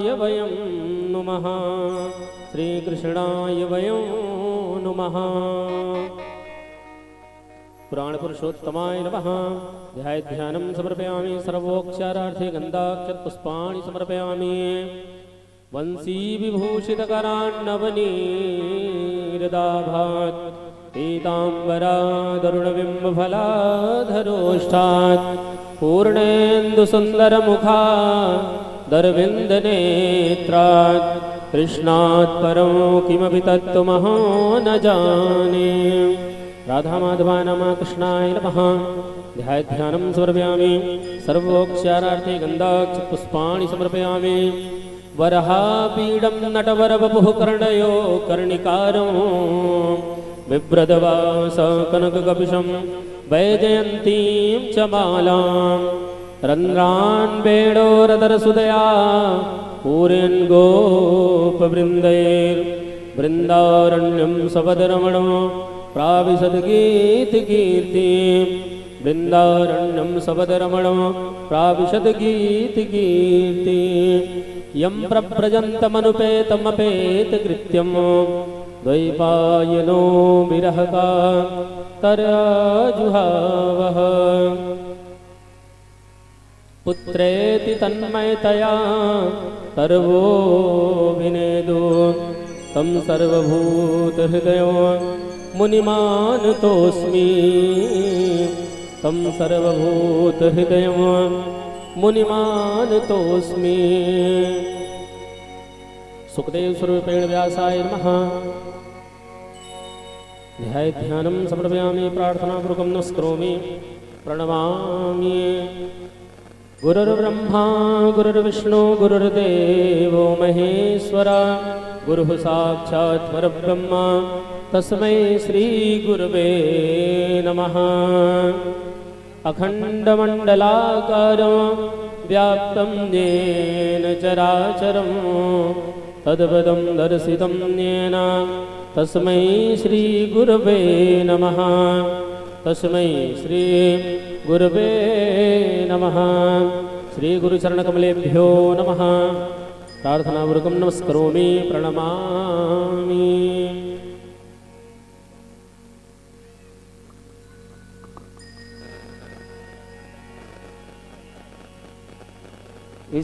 वयं नुमः श्रीकृष्णाय वयं नुमः पुराणपुरुषोत्तमाय नमः। ध्यानं समर्पयामि सर्वोक्षरार्थे गन्धाक्षरपुष्पाणि समर्पयामि। वंशी विभूषितकरान्नवनीरदाभात् पीताम्बरादरुणबिम्बफलाधरोष्ठात् पूर्णेन्दुसुन्दरमुखा दरविन्दनेत्रात् कृष्णात् परं किमपि तत्त्वमहो न जाने। राधामाधवाय नमः कृष्णाय नमः। ध्यानं समर्पयामि सर्वोक्षरार्थे गन्धाक्षरपुष्पाणि समर्पयामि। वरहापीडं नटवरवपुः कर्णयो कर्णिकारो बिभ्रदवास कनककपिशं वैजयन्तीं च मालां रन्ध्रान् वेणोरधरसुदया पूरयन् गोपवृन्दैर्वृन्दारण्यं सपदरमणो प्राविशद्गीतिकीर्तिं वृन्दारण्यं सपदरमणो प्राविशद्गीतिकीर्तिं यं प्रव्रजन्तमनुपेतमपेतकृत्यं द्वैपायनो विरहकातराजुहावः। पुत्रेति तन्मयतया सर्वो विनेदो तं सर्वभूतहृदयो मुनिमानतोऽस्मि। तं सर्वभूतहृदयो मुनिमानतोऽस्मि। सुखदेव स्वरूपेण व्यासाय नमः। ध्यानं समर्पयामि प्रार्थनापूर्वकं नमस्करोमि प्रणमामि। गुरुर्ब्रह्मा गुरुर्विष्णु गुरुर्देवो महेश्वरा गुरुः साक्षात् परब्रह्म तस्मै श्रीगुरवे नमः। अखण्डमण्डलाकारं व्याप्तं येन चराचरं तद्पदं दर्शितं येन तस्मै श्रीगुरवे नमः। तस्मै श्रीगुरवे नमः। श्रीगुरुचरणकमलेभ्यो नमः। प्रार्थनापूर्वकं नमस्करोमि प्रणमामि।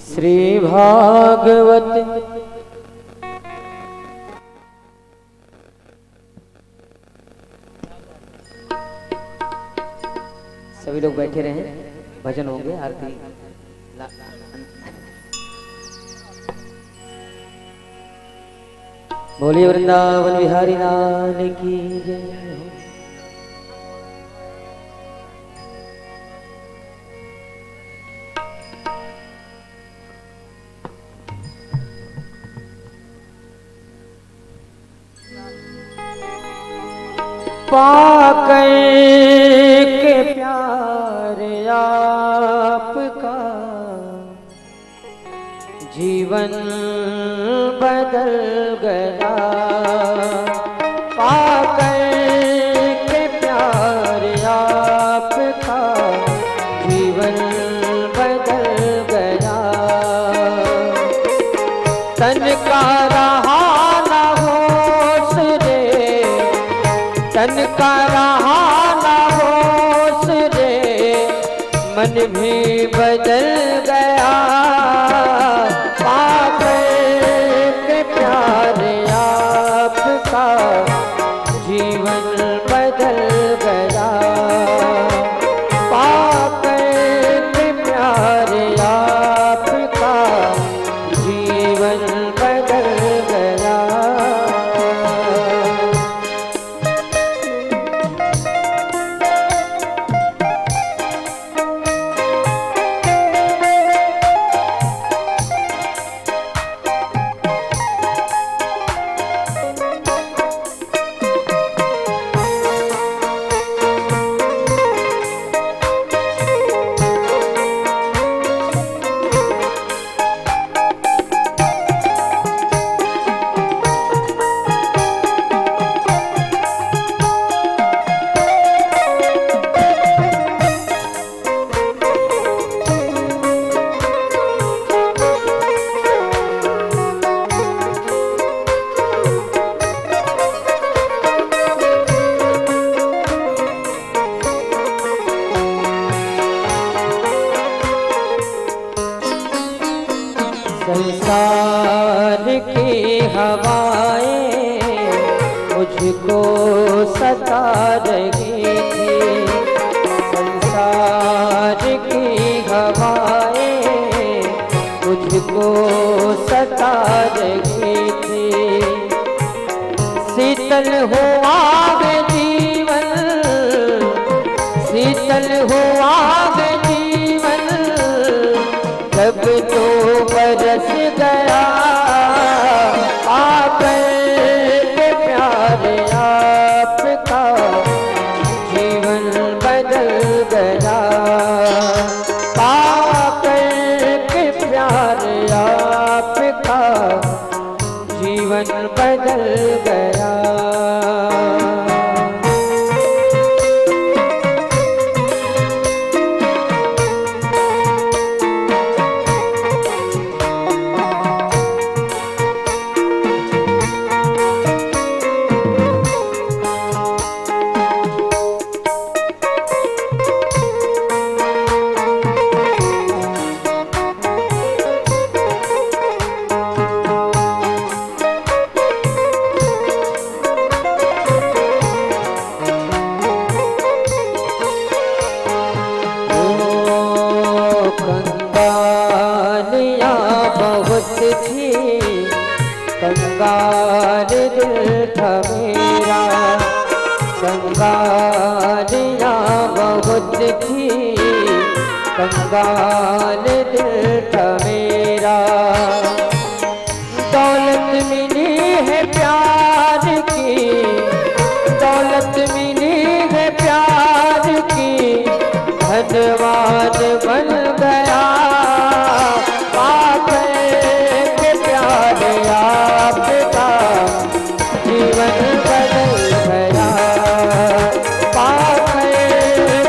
श्री भागवत सभी लोग बैठे रहे, भजन होंगे, आरती बोलिए वृंदावन बिहारी लाल की जय। पाकर के प्यारे आपका जीवन बदल गया। पाकर के प्यारे आपका जीवन बदल गया। तन का रहा न होश रे, तन का रहा न होश रे, मन भी बदल गया। पाकर के प्यारे आपका जीवन बदल गया। पाकर के प्यारे आपका जीवन बदल गया। संसार की हवाएं मुझको सता रही थी, संसार की हवाएं मुझको सता रही थी। शीतल हुआ है जीवन, शीतल हुआ है जीवन, जब तो बरस गया आकर के प्यार आपका, जीवन बदल गया आकर के प्यार आपका, जीवन बदल गया। कंगाल दिल था मेरा, कंगालियाँ बहुत थी, कंगाल दिल था मेरा। दौलत मिली है प्यार की, दौलत मिली है प्यार की, धनवान बन गया आपका, जीवन बदल गया पाकर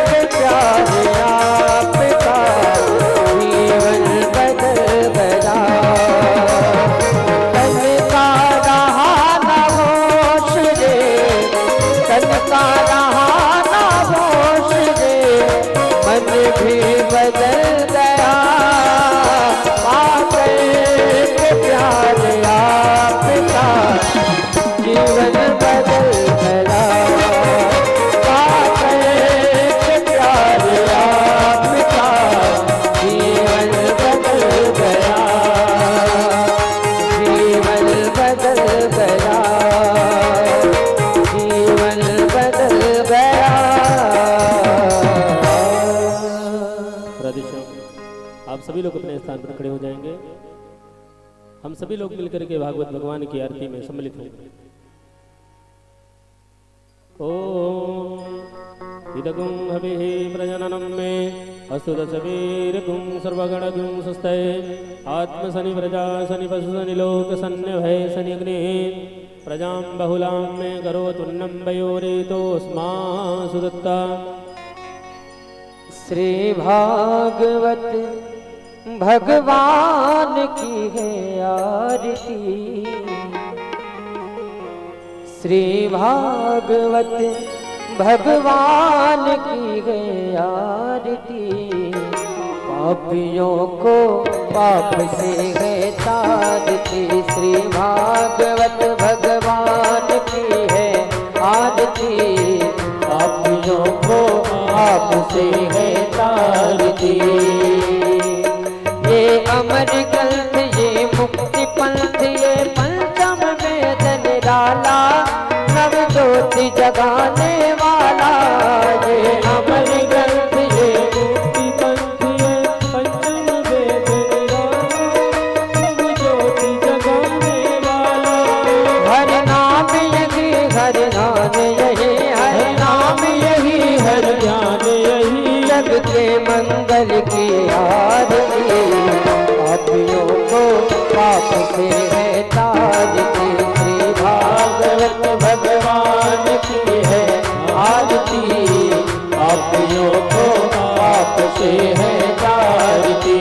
के प्यार आपका, जीवन बदल गया। तन का रहा न होश रे, तन का रहा न होश रे, मन भी बदल गया पाकर के प्यार आपका, जीवन बदल गया पाकर के प्यार आपका, जीवन बदल गया, जीवन बदल गया, जीवन बदल गया। आप सभी लोग अपने स्थान पर खड़े हो जाएंगे। हम सभी लोग मिलकर के भागवत भगवान की आरती में सम्मिलित होंगे। ओम इदगुं हविः प्रजननं मे अस्तु दशवीरगुं सर्वगणगुं स्वस्ते आत्मसनि प्रजा सनि पशु सनि लोक सन्निभय सनि अग्निः प्रजां बहुलां मे करोतुन्नं वयोरेतोऽस्मा सुदत्ता। श्री भागवत भगवान की है आरती, श्री भागवत भगवान की है आरती। पापियों को पाप से है तारती, श्री भागवत भगवान की है आरती। पापियों को पाप से है तारती। ये अमर ग्रंथ ये मुक्ति पंथ ये पंचम वेद निराला, नव ज्योति जगाने वाला। ये अमर ग्रंथ ये मुक्ति पंथ ये पंचम वेद निराला, नव ज्योति जगाने वाला। हर नाम यही हर ध्यान यही, हर नाम यही हर ध्यान यही, जग के मंगल की आरती। पापियों को पाप से है तारती, श्री भागवत भगवान की है आरती। पापियों को पाप से है तारती।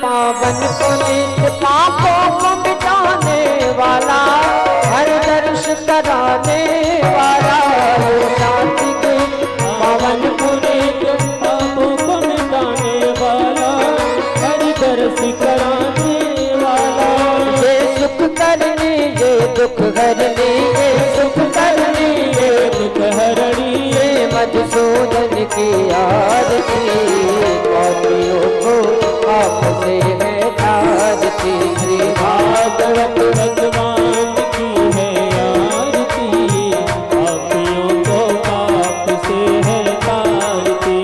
पावन पुनीत पापों को मिटाने वाला, हर दर्श कराने वाला, शांति के पावन पुनीत पापों को मिटाने वाला, हर दर्श कराने वाला। ये सुख करनी ये दुख हरनी, ये सुख करनी ये दुख हरणी, ये मधुसूदन की आरती, पापियों को आपसे है तारती, श्री भागवत भगवान की है आरती, पापियों को पाप से है तारती।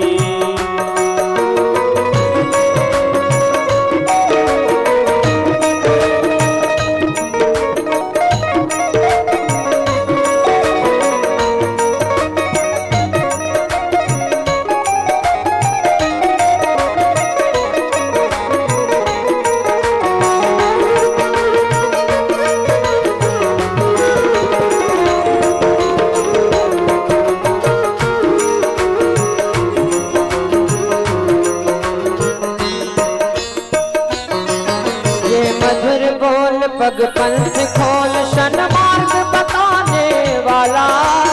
मधुर बोल पग पंथ खोल, शन मार्ग बताने वाला,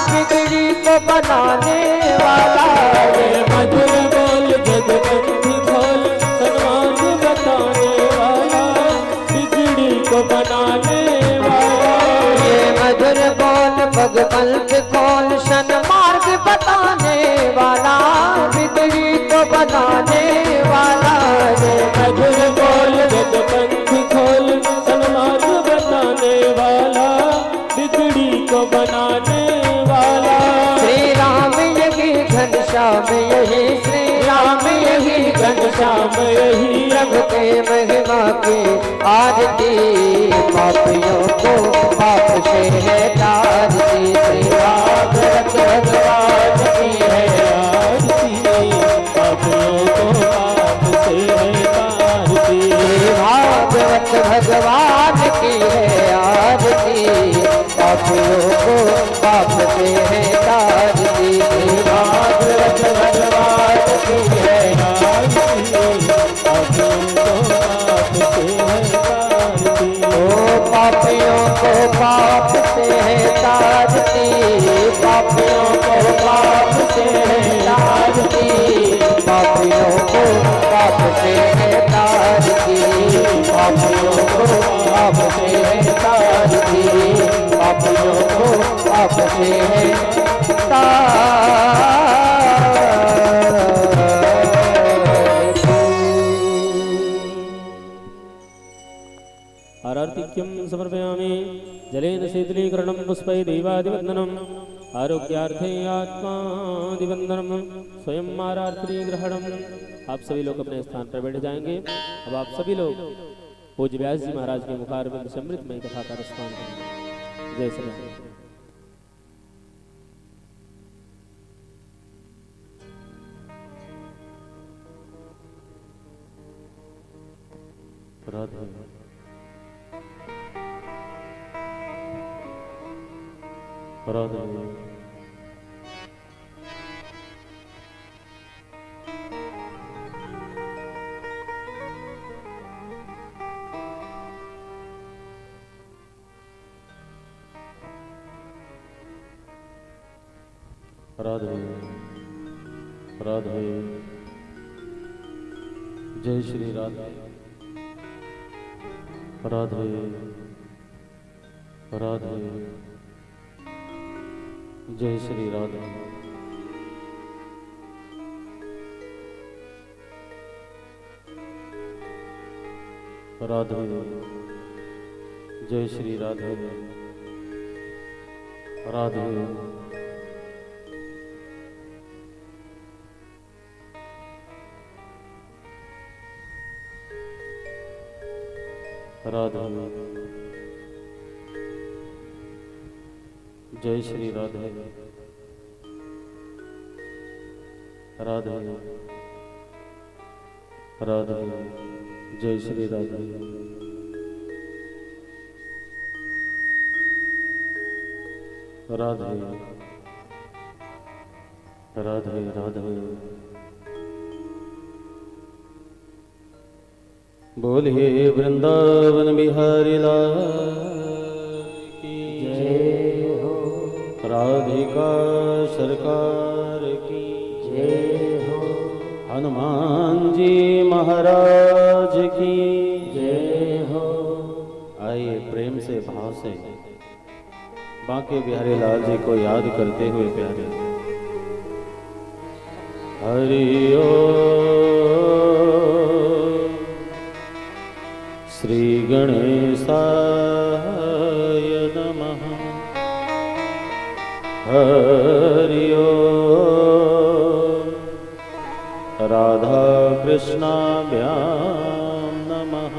बिगड़ी को बनाने वाला। मधुर बोल जग पंथ खोल, सन्मार्ग बताने वाला, बिगड़ी को बनाने वाला। ये मधुर बोल पग पंथ खोल, शन मार्ग बताने वाला, बिगड़ी को बनाने वाला। ये मधुर बोल जग पंथ खोल, सन्मार्ग बताने वाला, बिगड़ी को बनाने वाला। श्री राम यही घनश्याम यही, श्री राम यही घनश्याम यही, प्रभु के महिमा की आरती, पापियों को पाप से है तारती, श्री भागवत भगवान की है आरती, पापियों को पाप से है तारती। भागवत भगवान की है आरती, पापियों को पाप से है तारती, भागवत भगवान की है आरती, पापियों को पाप से है तारती। ओ पापियों को पाप से है तारती, पापियों को पाप से है तारती, पापियों को पाप से है तारती, पापियों को पाप से है तारती, पापियों को पाप से है आरार्तिक्यं समर्पयामि, जलेन शीतलीकरणं पुष्पै दैवादिवन्दनम्, आरोग्यार्थे आत्मादिवन्दनम्, स्वयं आरार्त्री ग्रहणम्। आप सभी लोग अपने स्थान पर बैठ जाएंगे। अब आप सभी लोग पूज्य व्यास जी महाराज के मुखारविंद से अमृतमयी कथा का रसपान करेंगे। जय श्री राम। राधे राधे राधे राधे, जय श्री राधे राधे राधे, जय श्री राधे राधे, जय श्री राधे राधे राधे, जय श्री राधे राधे राधे, जय श्री राधे राधे राधे राधे, बोलिए वृंदावन बिहारी लाल की जय हो, राधिका सरकार की जय हो, हनुमान जी महाराज की जय हो। आइए प्रेम से भाव से बांके बिहारी लाल जी को याद करते हुए प्यारे हरि ओम श्री गणेशाय नमः हरि ओम राधा कृष्णाभ्यां नमः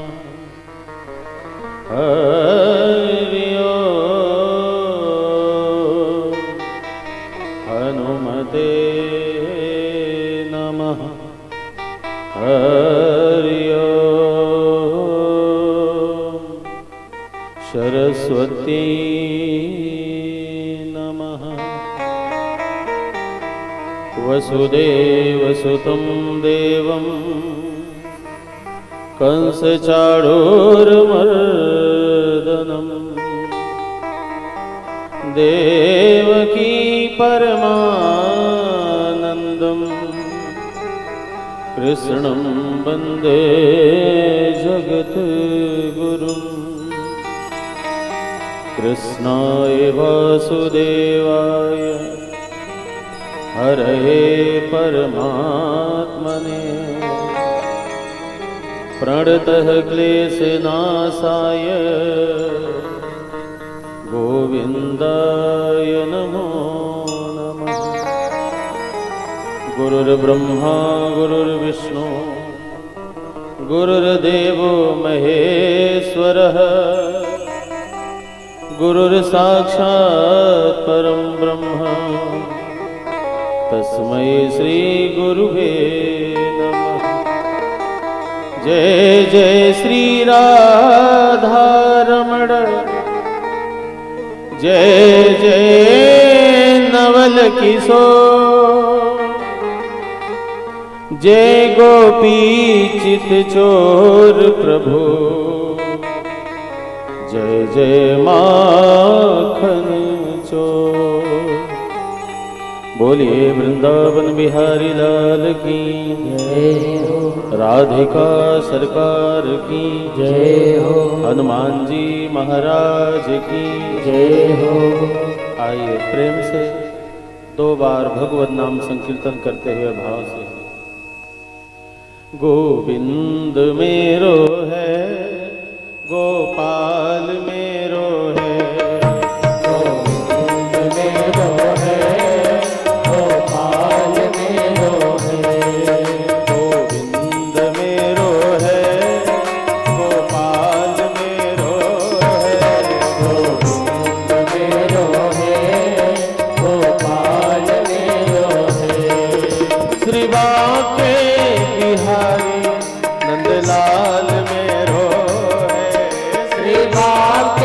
हरि ओम हनुमते नमः हरि ओम सरस्वती नमः वसुदेवसुतं देवं कंसचाणूरमर्दनं देवकी परमानन्दं कृष्णं वन्दे जगद्गुरुम् कृष्णाय वासुदेवाय हरये परमात्मने प्रणतः क्लेशनाशाय गोविन्दाय नमो नमः गुरुर्ब्रह्मा गुरुर्विष्णु गुरुर्देवो महेश्वरः गुरुर्साक्षात् परं ब्रह्म तस्मै श्री गुरुवे नमः जय जय श्री राधा रमण जय जय नवल किशोर जय गोपी चित चोर प्रभु जय जय माखन चोर बोलिए वृंदावन बिहारी लाल की जय हो, राधिका सरकार की जय हो, हनुमान जी महाराज की जय हो। आइए प्रेम से 2 बार भगवत नाम संकीर्तन करते हुए भाव से गोविंद मेरो है गोपाल मेरो है गोविंद मेरो है, गोपाल मेरो है। गोविंद मेरो है गोपाल मेरो है गोविंद मेरो है, गोपाल मेरो है। श्री बांके बिहारी नंदलाल मेरो है श्री बांके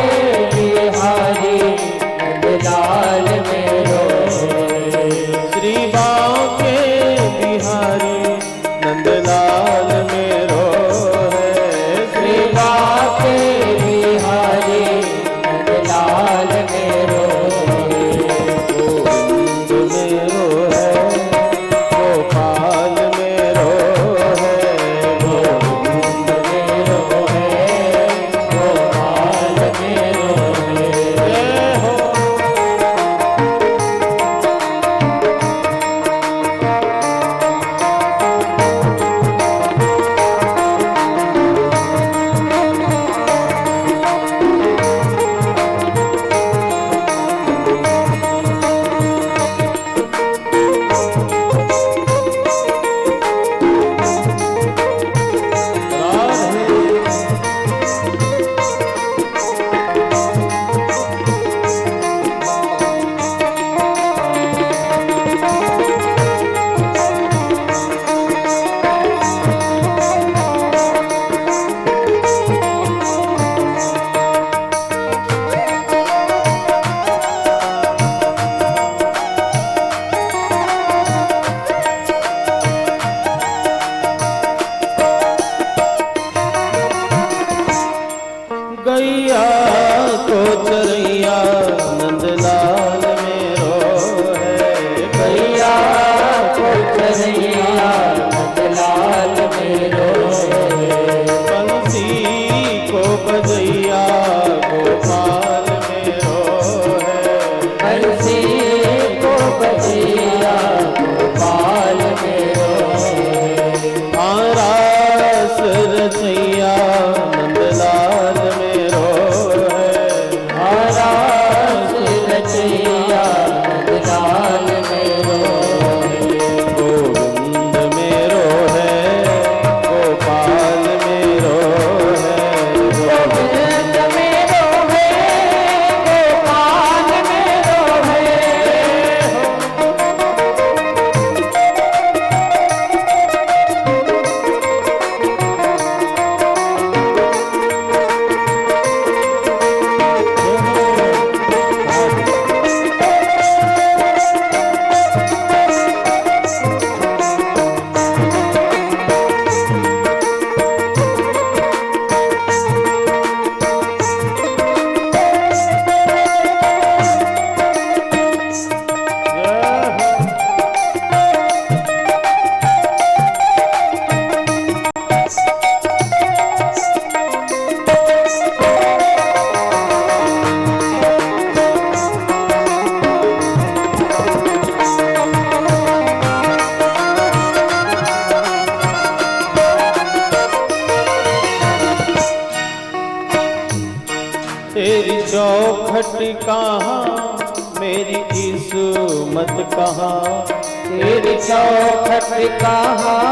चौखट कहाँ मेरी किस्मत कहाँ, तेरी चौखट कहाँ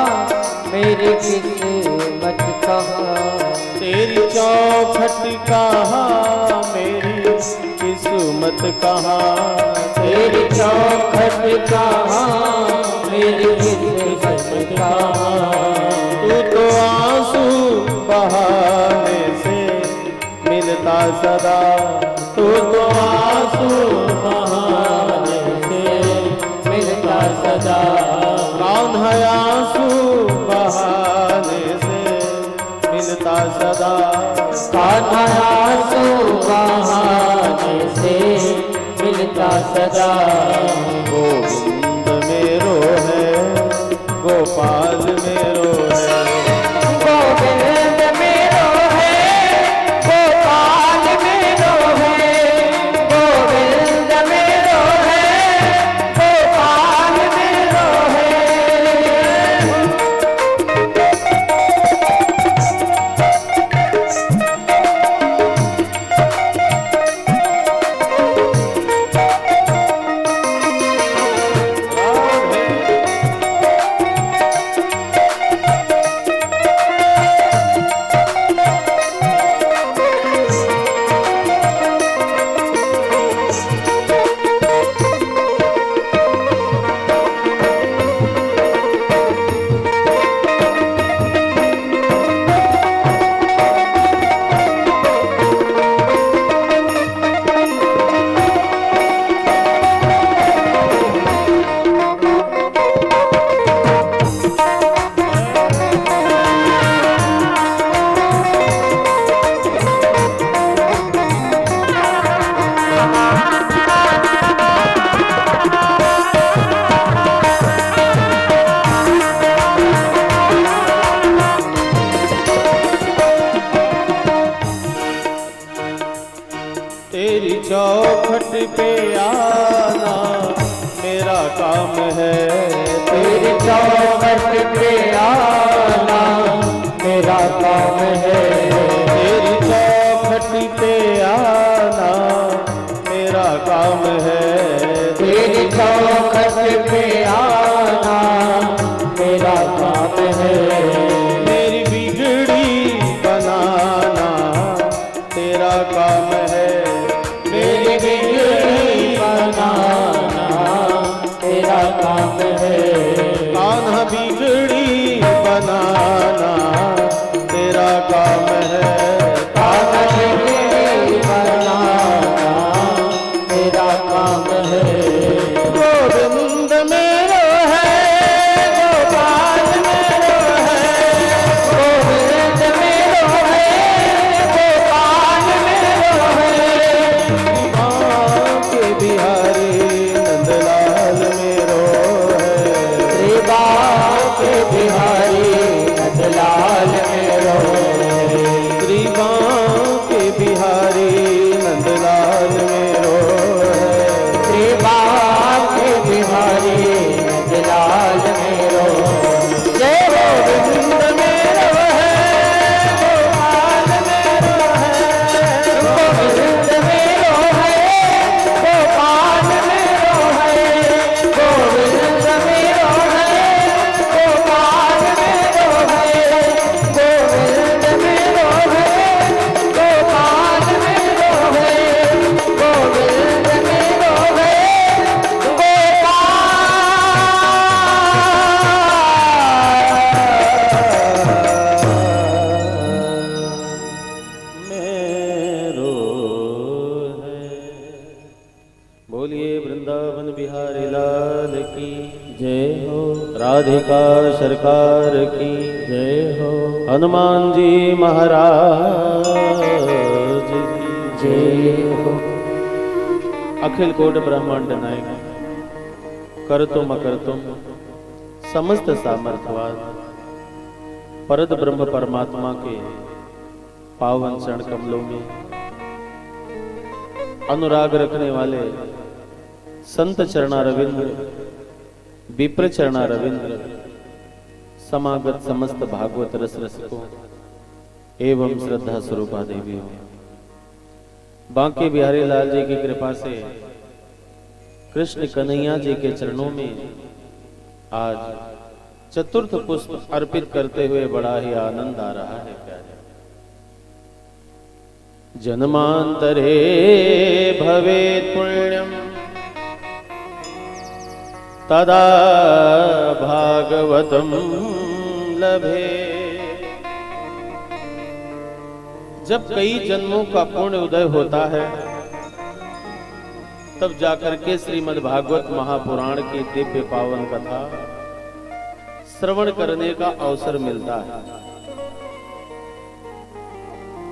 मेरी किस्मत कहाँ, तेरी चौखट कहाँ मेरी किस्मत कहाँ, तेरी चौखट कहाँ मेरी किस्मत कहाँ। तू तो आंसू बहाने से मिलता सदा, तू तो आंसू बहाने से मिलता सदा, कान्हा आंसू बहाने से मिलता सदा, कान्हा आंसू बहाने से मिलता सदा। गोविंद मेरो है गोपाल मेरो है, गोविंद मेरो है गोपाल मेरो है, गोविंद मेरो है गोपाल मेरो है। तेरी चौखट पे आना मेरा काम है, तेरी चौखट पे आना मेरा काम है, तेरी चौखट पे आना मेरा काम है, तेरी चौखट पे आना मेरा काम है। मेरी बिगड़ी बनाना तेरा काम है, मेरी बिगड़ी बनाना तेरा काम है, कान्हा बिगड़ी बनाना तेरा काम है, कान्हा बिगड़ी बनाना तेरा काम है। गोविंद मेरो है गोपाल मेरो है, गोविंद मेरो है गोपाल मेरो है, के बिहारी नंदलाल मेरो है, श्री बाके बिहारी नंदलाल मेरो है, श्री के बिहारी नंदलाल मेरो है, श्री बाके बिहारी नंदलाल मेरो। जय गोविंद मेरो है गोपाल मेरो है, गोविंद मेरो है गोपाल मेरो है, गोविंद मेरो है गोपाल मेरो है, गोविंद मेरो है गोपाल मेरो है, गोविंद मेरो है मेरो है। बोलिए वृंदावन बिहारी लाल की जय हो, राधिका सरकार की जय हो, हनुमान जी महाराज की जय हो। अखिल कोट ब्रह्मांड नायक करतुम अकर्तुम समस्त सामर्थ्यवान परद ब्रह्म परमात्मा के पावन चरण कमलों में अनुराग रखने वाले संत चरणा रविंद्र, विप्र चरणा रविंद्र, समागत समस्त भागवत रस रसिकों एवं श्रद्धा स्वरूपा देवी बांके बिहारी लाल जी की कृपा से कृष्ण कन्हैया जी के चरणों में आज चतुर्थ पुष्प अर्पित करते हुए बड़ा ही आनंद आ रहा है। प्यारे, जन्मांतरे भवेत् पुण्यम तदा भागवतम लभे। जब कई जन्मों का पुण्य उदय होता है तब जाकर के श्रीमद् भागवत महापुराण की दिव्य पावन कथा श्रवण करने का अवसर मिलता है।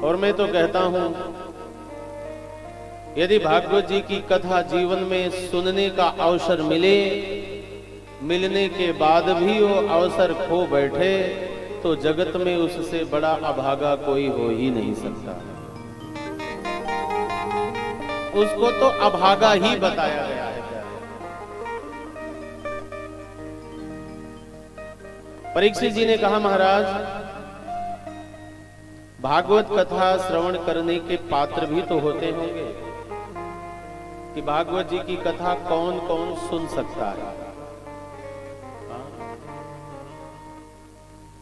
और मैं तो कहता हूं, यदि भागवत जी की कथा जीवन में सुनने का अवसर मिले, मिलने के बाद भी वो अवसर खो बैठे, तो जगत में उससे बड़ा अभागा कोई हो ही नहीं सकता। उसको तो अभागा ही बताया गया है। परीक्षित जी ने कहा, महाराज भागवत कथा श्रवण करने के पात्र भी तो होते होंगे कि भागवत जी की कथा कौन कौन सुन सकता है।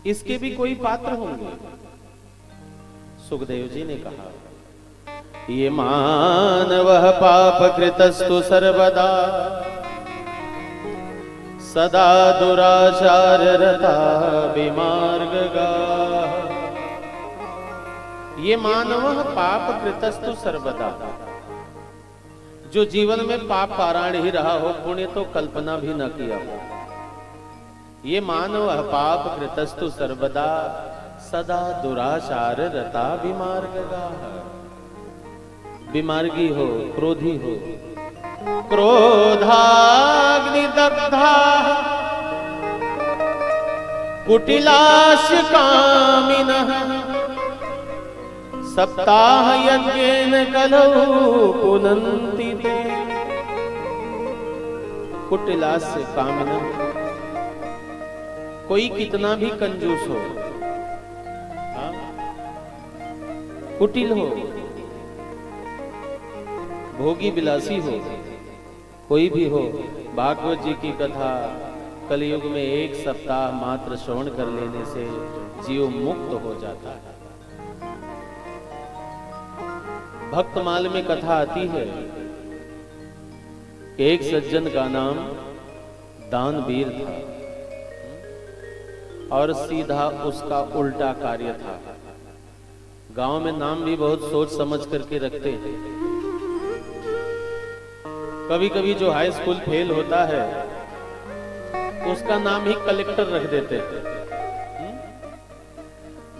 इसके भी कोई पात्र होंगे। सुखदेव जी ने कहा, ये मानवः पाप कृतस्तु सर्वदा सदा दुराचार रता विमार्गगाः। ये मानवः पाप कृतस्तु सर्वदा, जो जीवन में पाप पारायण ही रहा हो, पुण्य तो कल्पना भी न किया हो। ये मानवः पाप कृतस्तु सर्वदा सदा दुराचार रता विमार्गगाः। विमार्गी हो, क्रोधी हो, क्रोधाग्नि दग्धा कुटिलाश कामिनः सप्ताह यज्ञेन कलौ पुनन्ति ते। कुटिलाश कामिनः, कोई कितना भी कंजूस हो, कुटिल हो, भोगी विलासी हो, कोई भी हो, भागवत जी की कथा कलयुग में एक सप्ताह मात्र श्रवण कर लेने से जीव मुक्त हो जाता है। भक्तमाल में कथा आती है कि एक सज्जन का नाम दानवीर था और सीधा उसका उल्टा कार्य था। गांव में नाम भी बहुत सोच समझ करके रखते हैं। कभी कभी जो हाई स्कूल फेल होता है उसका नाम ही कलेक्टर रख देते हैं।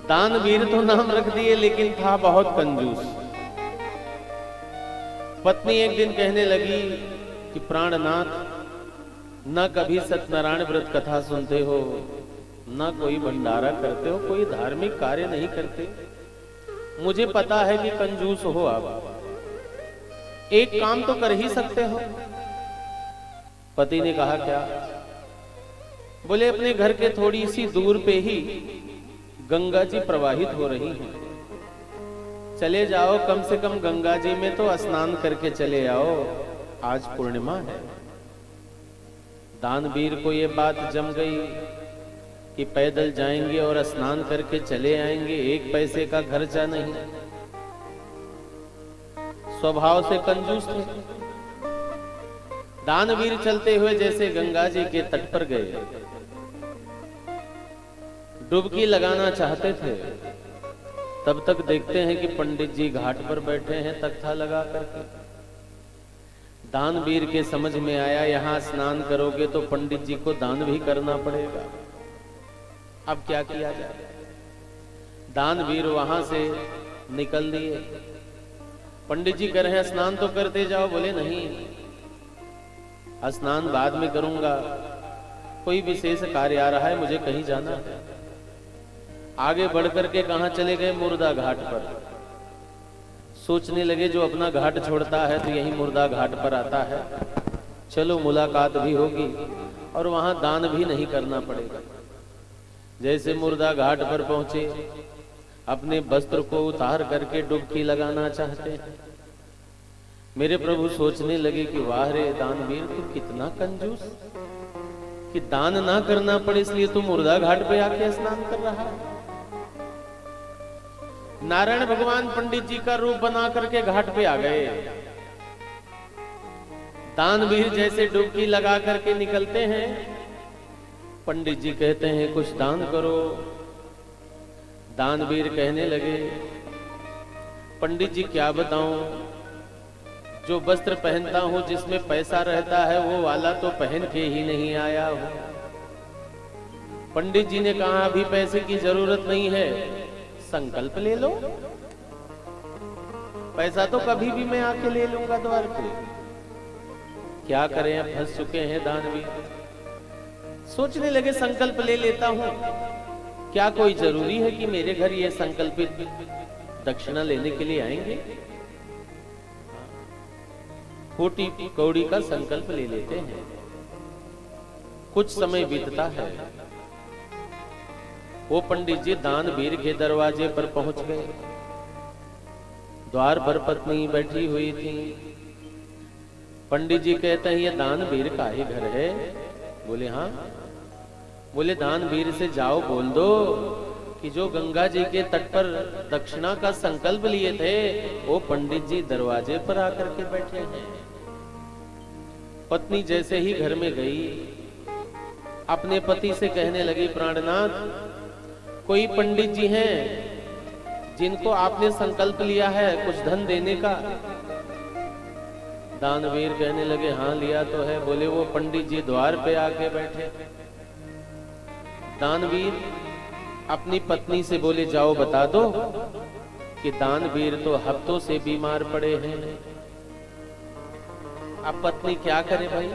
दानवीर तो नाम रख दिए, लेकिन था बहुत कंजूस। पत्नी एक दिन कहने लगी कि प्राणनाथ, न कभी सत्यनारायण व्रत कथा सुनते हो, न कोई भंडारा करते हो, कोई धार्मिक कार्य नहीं करते। मुझे पता है कि कंजूस हो आप, एक काम तो कर ही सकते हो। पति ने कहा, क्या? बोले, अपने घर के थोड़ी सी दूर पे ही गंगा जी प्रवाहित हो रही हैं, चले जाओ, कम से कम गंगा जी में तो स्नान करके चले आओ, आज पूर्णिमा है। दानवीर को ये बात जम गई कि पैदल जाएंगे और स्नान करके चले आएंगे, एक पैसे का खर्चा नहीं। स्वभाव से कंजूस थे। दानवीर चलते हुए जैसे गंगा जी के तट पर गए, डुबकी लगाना चाहते थे, तब तक देखते हैं कि पंडित जी घाट पर बैठे हैं तख्ता लगा करके। दानवीर के समझ में आया, यहां स्नान करोगे तो पंडित जी को दान भी करना पड़ेगा, अब क्या किया जाए। दानवीर वहां से निकल दिए। पंडित जी कह रहे हैं स्नान तो करते जाओ। बोले, नहीं, स्नान बाद में करूंगा, कोई विशेष कार्य आ रहा है, मुझे कहीं जाना है। आगे बढ़ करके कहां चले गए? मुर्दा घाट पर। सोचने लगे, जो अपना घाट छोड़ता है तो यही मुर्दा घाट पर आता है, चलो मुलाकात भी होगी और वहां दान भी नहीं करना पड़ेगा। जैसे मुर्दा घाट पर पहुंचे, अपने वस्त्र को उतार करके डुबकी लगाना चाहते हैं, मेरे प्रभु सोचने लगे कि वाह रे दानवीर, तू कितना कंजूस, कि दान ना करना पड़े इसलिए तू मुर्दा घाट पे आके स्नान कर रहा है। नारायण भगवान पंडित जी का रूप बना करके घाट पे आ गए। दानवीर जैसे डुबकी लगा करके निकलते हैं, पंडित जी कहते हैं कुछ दान करो। दानवीर कहने लगे, पंडित जी क्या बताऊं, जो वस्त्र पहनता हूं जिसमें पैसा रहता है वो वाला तो पहन के ही नहीं आया हूं। पंडित जी ने कहा अभी पैसे की जरूरत नहीं है, संकल्प ले लो, पैसा तो कभी भी मैं आके ले लूंगा द्वार पे। क्या करें, अब फंस चुके हैं दानवीर। सोचने लगे संकल्प ले लेता हूं, क्या कोई जरूरी है कि मेरे घर ये संकल्पित दक्षिणा लेने के लिए आएंगे। कोटि कौड़ी का संकल्प ले लेते हैं। कुछ समय बीतता है, वो पंडित जी दानवीर के दरवाजे पर पहुंच गए। द्वार पर पत्नी बैठी हुई थी। पंडित जी कहते हैं ये दानवीर का ही घर है। बोले हाँ। बोले दानवीर से जाओ बोल दो कि जो गंगा जी के तट पर दक्षिणा का संकल्प लिए थे वो पंडित जी दरवाजे पर आकर के बैठे हैं। पत्नी जैसे ही घर में गई, अपने पति से कहने लगी, प्राणनाथ, कोई पंडित जी हैं जिनको आपने संकल्प लिया है कुछ धन देने का। दानवीर कहने लगे, हाँ लिया तो है। बोले वो पंडित जी द्वार पे आके बैठे। दानवीर अपनी पत्नी से बोले, जाओ बता दो कि दानवीर तो हफ्तों से बीमार पड़े हैं। अब पत्नी क्या करे भाई,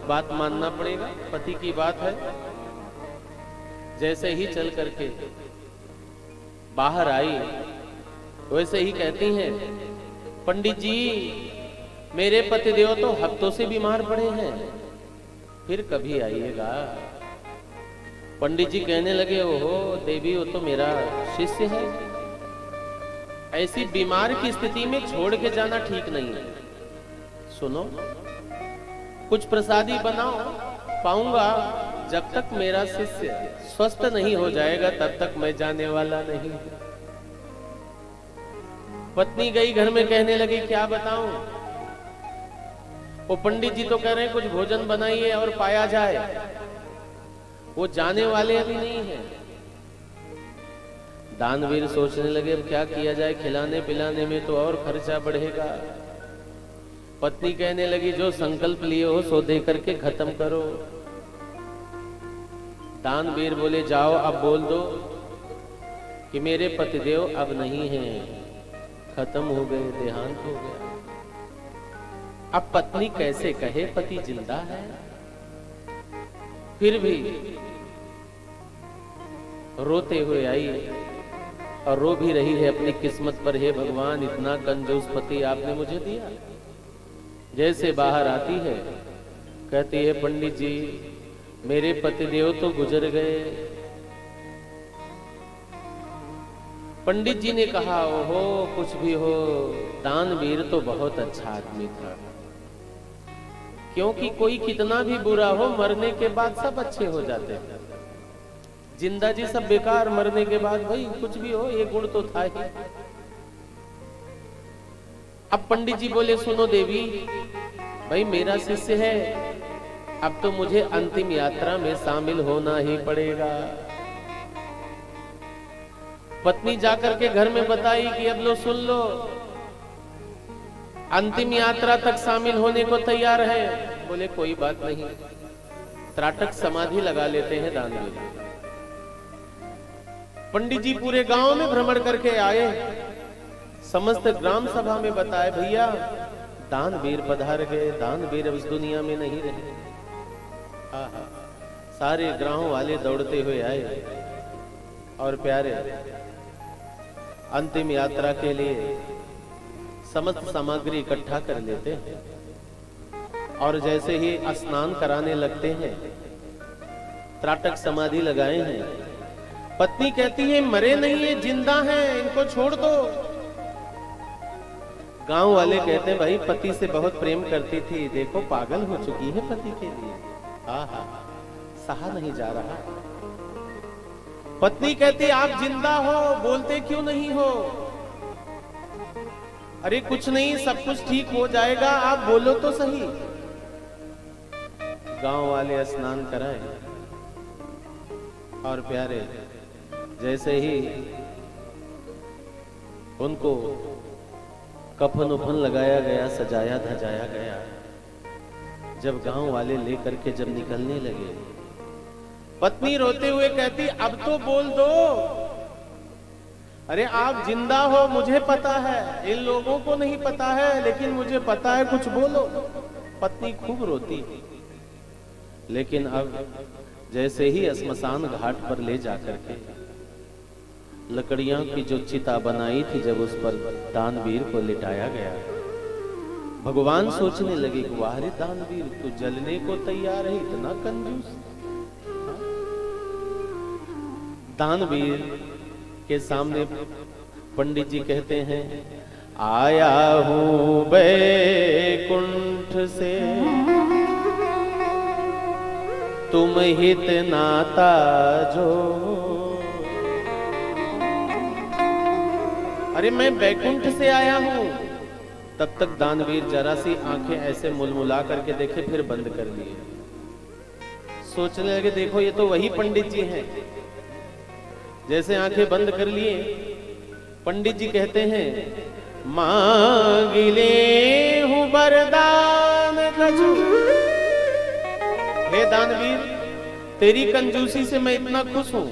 बात मानना पड़ेगा, पति की बात है। जैसे ही चल करके बाहर आई, वैसे ही कहती हैं, पंडित जी मेरे पतिदेव तो हफ्तों से बीमार पड़े हैं, फिर कभी आइएगा। पंडित जी कहने लगे, ओहो देवी, वो तो मेरा शिष्य है, ऐसी बीमार की स्थिति में छोड़ के जाना ठीक नहीं है। सुनो, कुछ प्रसादी बनाओ, पाऊंगा, जब तक मेरा शिष्य स्वस्थ नहीं हो जाएगा तब तक मैं जाने वाला नहीं। पत्नी गई घर में, कहने लगी, क्या बताऊं, वो पंडित जी तो कह रहे हैं कुछ भोजन बनाइए और पाया जाए, वो जाने वाले अभी नहीं है। दानवीर सोचने लगे, अब क्या किया जाए, खिलाने पिलाने में तो और खर्चा बढ़ेगा। पत्नी कहने लगी, जो संकल्प लिए हो सो दे करके खत्म करो। दानवीर बोले, जाओ अब बोल दो कि मेरे पतिदेव अब नहीं हैं, खत्म हो गए, देहांत हो गया। अब पत्नी कैसे कहे पति जिंदा है। फिर भी रोते हुए आई और रो भी रही है अपनी किस्मत पर, हे भगवान, इतना कंजूस पति आपने मुझे दिया। जैसे बाहर आती है, कहती है, पंडित जी मेरे पतिदेव तो गुजर गए। पंडित जी ने कहा, ओहो कुछ भी हो, दानवीर तो बहुत अच्छा आदमी था, क्योंकि कोई कितना भी बुरा हो मरने के बाद सब अच्छे हो जाते हैं। जिंदा जी सब बेकार, मरने के बाद भाई कुछ भी हो, ये गुण तो था ही। अब पंडित जी बोले, सुनो देवी, भाई मेरा शिष्य है, अब तो मुझे अंतिम यात्रा में शामिल होना ही पड़ेगा। पत्नी जाकर के घर में बताई कि अब लो सुन लो, अंतिम यात्रा तक शामिल होने को तैयार है। बोले कोई बात नहीं, त्राटक समाधि लगा लेते हैं दानवीर। पंडित जी पूरे गांव में भ्रमण करके आए, समस्त ग्राम सभा में बताए, भैया दानवीर पधार गए, दानवीर अब इस दुनिया में नहीं रहे। सारे गांव वाले दौड़ते हुए आए और प्यारे अंतिम यात्रा के लिए समस्त सामग्री इकट्ठा कर लेते हैं और जैसे ही स्नान कराने लगते हैं, त्राटक समाधि लगाए हैं। पत्नी कहती है, मरे नहीं है, जिंदा हैं, इनको छोड़ दो। गांव वाले कहते हैं भाई पति से बहुत प्रेम करती थी, देखो पागल हो चुकी है पति के लिए। आहा, सहा नहीं जा रहा। पत्नी कहती आप जिंदा हो, बोलते क्यों नहीं हो? अरे कुछ नहीं, सब कुछ ठीक हो जाएगा, आप बोलो तो सही। गांव वाले स्नान कराए और प्यारे जैसे ही उनको कफन उफन लगाया गया, सजाया धजाया गया, जब गांव वाले लेकर के जब निकलने लगे, पत्नी रोते हुए कहती अब तो बोल दो। अरे आप जिंदा हो मुझे पता है, इन लोगों को नहीं पता है, लेकिन मुझे पता है, कुछ बोलो। पत्नी खूब रोती, लेकिन अब जैसे ही श्मशान घाट पर ले जाकर के लकड़ियां की जो चिता बनाई थी, जब उस पर दानवीर को लिटाया गया, भगवान सोचने लगे कि वाह रे दानवीर, तू जलने को तैयार है, इतना कंजूस। दानवीर के सामने पंडित जी कहते हैं आया हूं बैकुंठ से, तुम हित नाता जो। अरे मैं बैकुंठ से आया हूं। तब तक दानवीर जरा सी आंखें ऐसे मुलमुला करके देखे, फिर बंद कर लिए। सोचने लगे देखो ये तो वही पंडित जी हैं। जैसे आंखें बंद कर लिए, पंडित जी कहते हैं मांगिले हूं वरदान कछु। हे दानवीर, तेरी कंजूसी से मैं इतना खुश हूं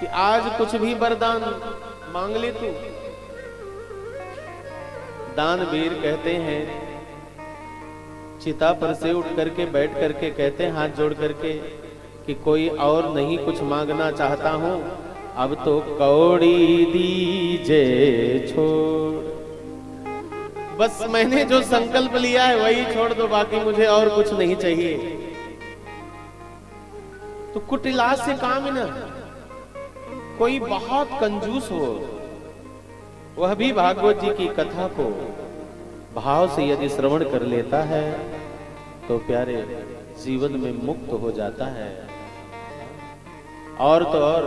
कि आज कुछ भी वरदान मांग ले तू। दानवीर कहते हैं, चिता पर से उठ करके बैठ करके कहते हैं हाथ जोड़ करके कि कोई और नहीं कुछ मांगना चाहता हूं, अब तो कौड़ी दीजे छोड़। बस मैंने जो संकल्प लिया है वही छोड़ दो, बाकी मुझे और कुछ नहीं चाहिए। तो कुटिलास से काम ही ना, कोई बहुत कंजूस हो, वह भी भागवत जी की कथा को भाव से यदि श्रवण कर लेता है तो प्यारे जीवन में मुक्त हो जाता है। और तो और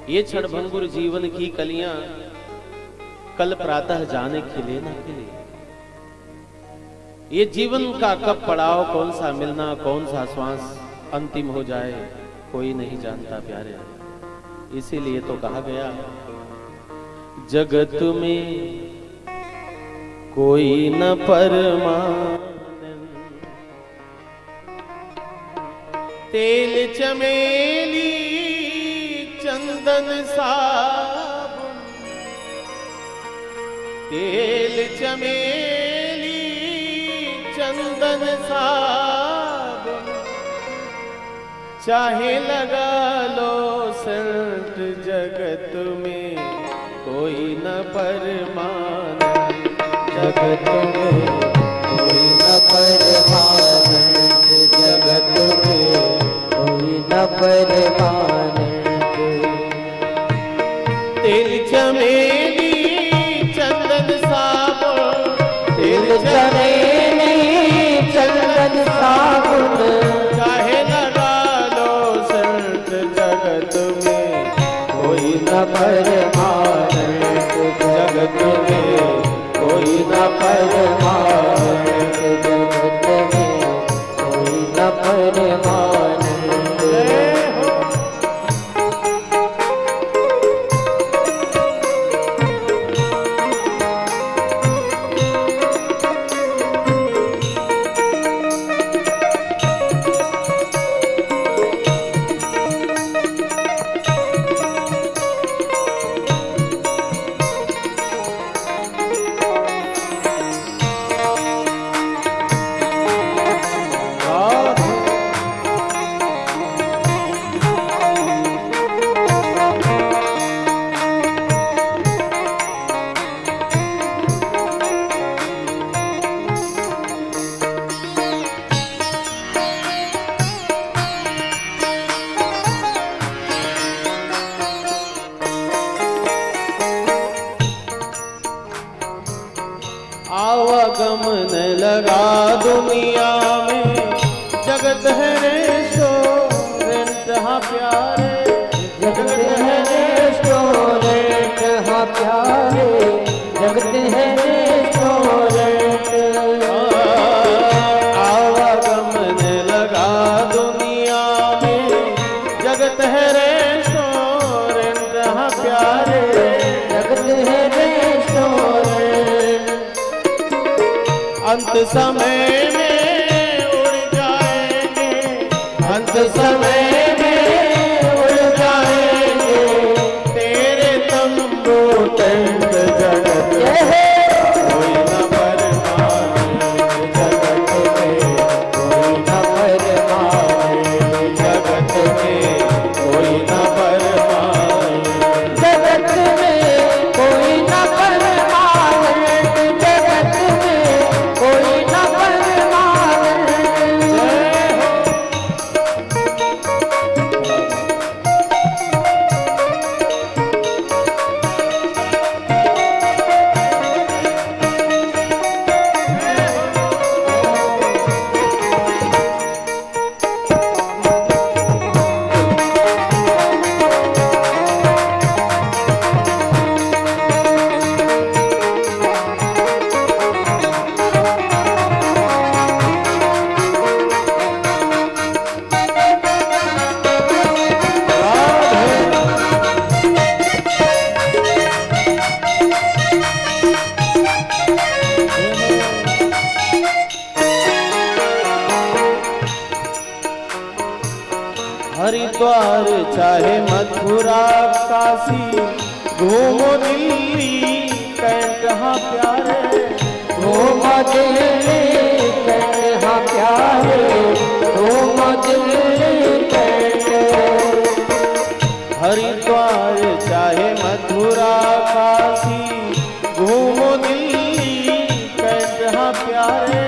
ये क्षणभंगुर जीवन की कलियां कल प्रातः जाने खिले ना खिले। ये जीवन का कब पड़ाव, कौन सा मिलना, कौन सा श्वास अंतिम हो जाए, कोई नहीं जानता प्यारे। इसीलिए तो कहा गया जगत में कोई न परमानंद, तेल चमेली चंदन साबुन, तेल चमेली चंदन साबुन, चाहे लगा लो सेंट, जगत में कोई न परमानंद। जगत में कोई न परमानंद, जगत में कोई न परमानंद। तेल चमेली चंदन साबुन, तेल चमेली चंदन साबुन, चाहे लगा लो संत, जगत में कोई न परमानंद, जगत में कोई न परमानंद, जगत में कोई न परमानंद। दुनिया में जगत है रेस्टोरेंट हाँ प्यारे, जगत है रेस्टोरेंट हाँ प्यारे, जगत है रेस्टोरेंट। आवागमन लगा दुनिया में जगत है रेस्टोरेंट हाँ प्यारे, जगत है रेस्टोरेंट। अंत समय में उड़ जाएंगे, अंत समय में उड़ जाएंगे तेरे तंबू टेंट जगत कोई न बरमाए, जगत में कोई न बरमाए, जगत में कोई न बरमाए, जगत में कोई न परमानंद, जगत में कोई न परमानंद। हरिद्वार चाहे मथुरा काशी घूमो दिल्ली कैंट हाँ प्यारे, घूमो दिल्ली कैंट हाँ प्यारे, घूमो दिल्ली कैंट। हरिद्वार चाहे मथुरा काशी घूमो दिल्ली कैंट हाँ प्यारे,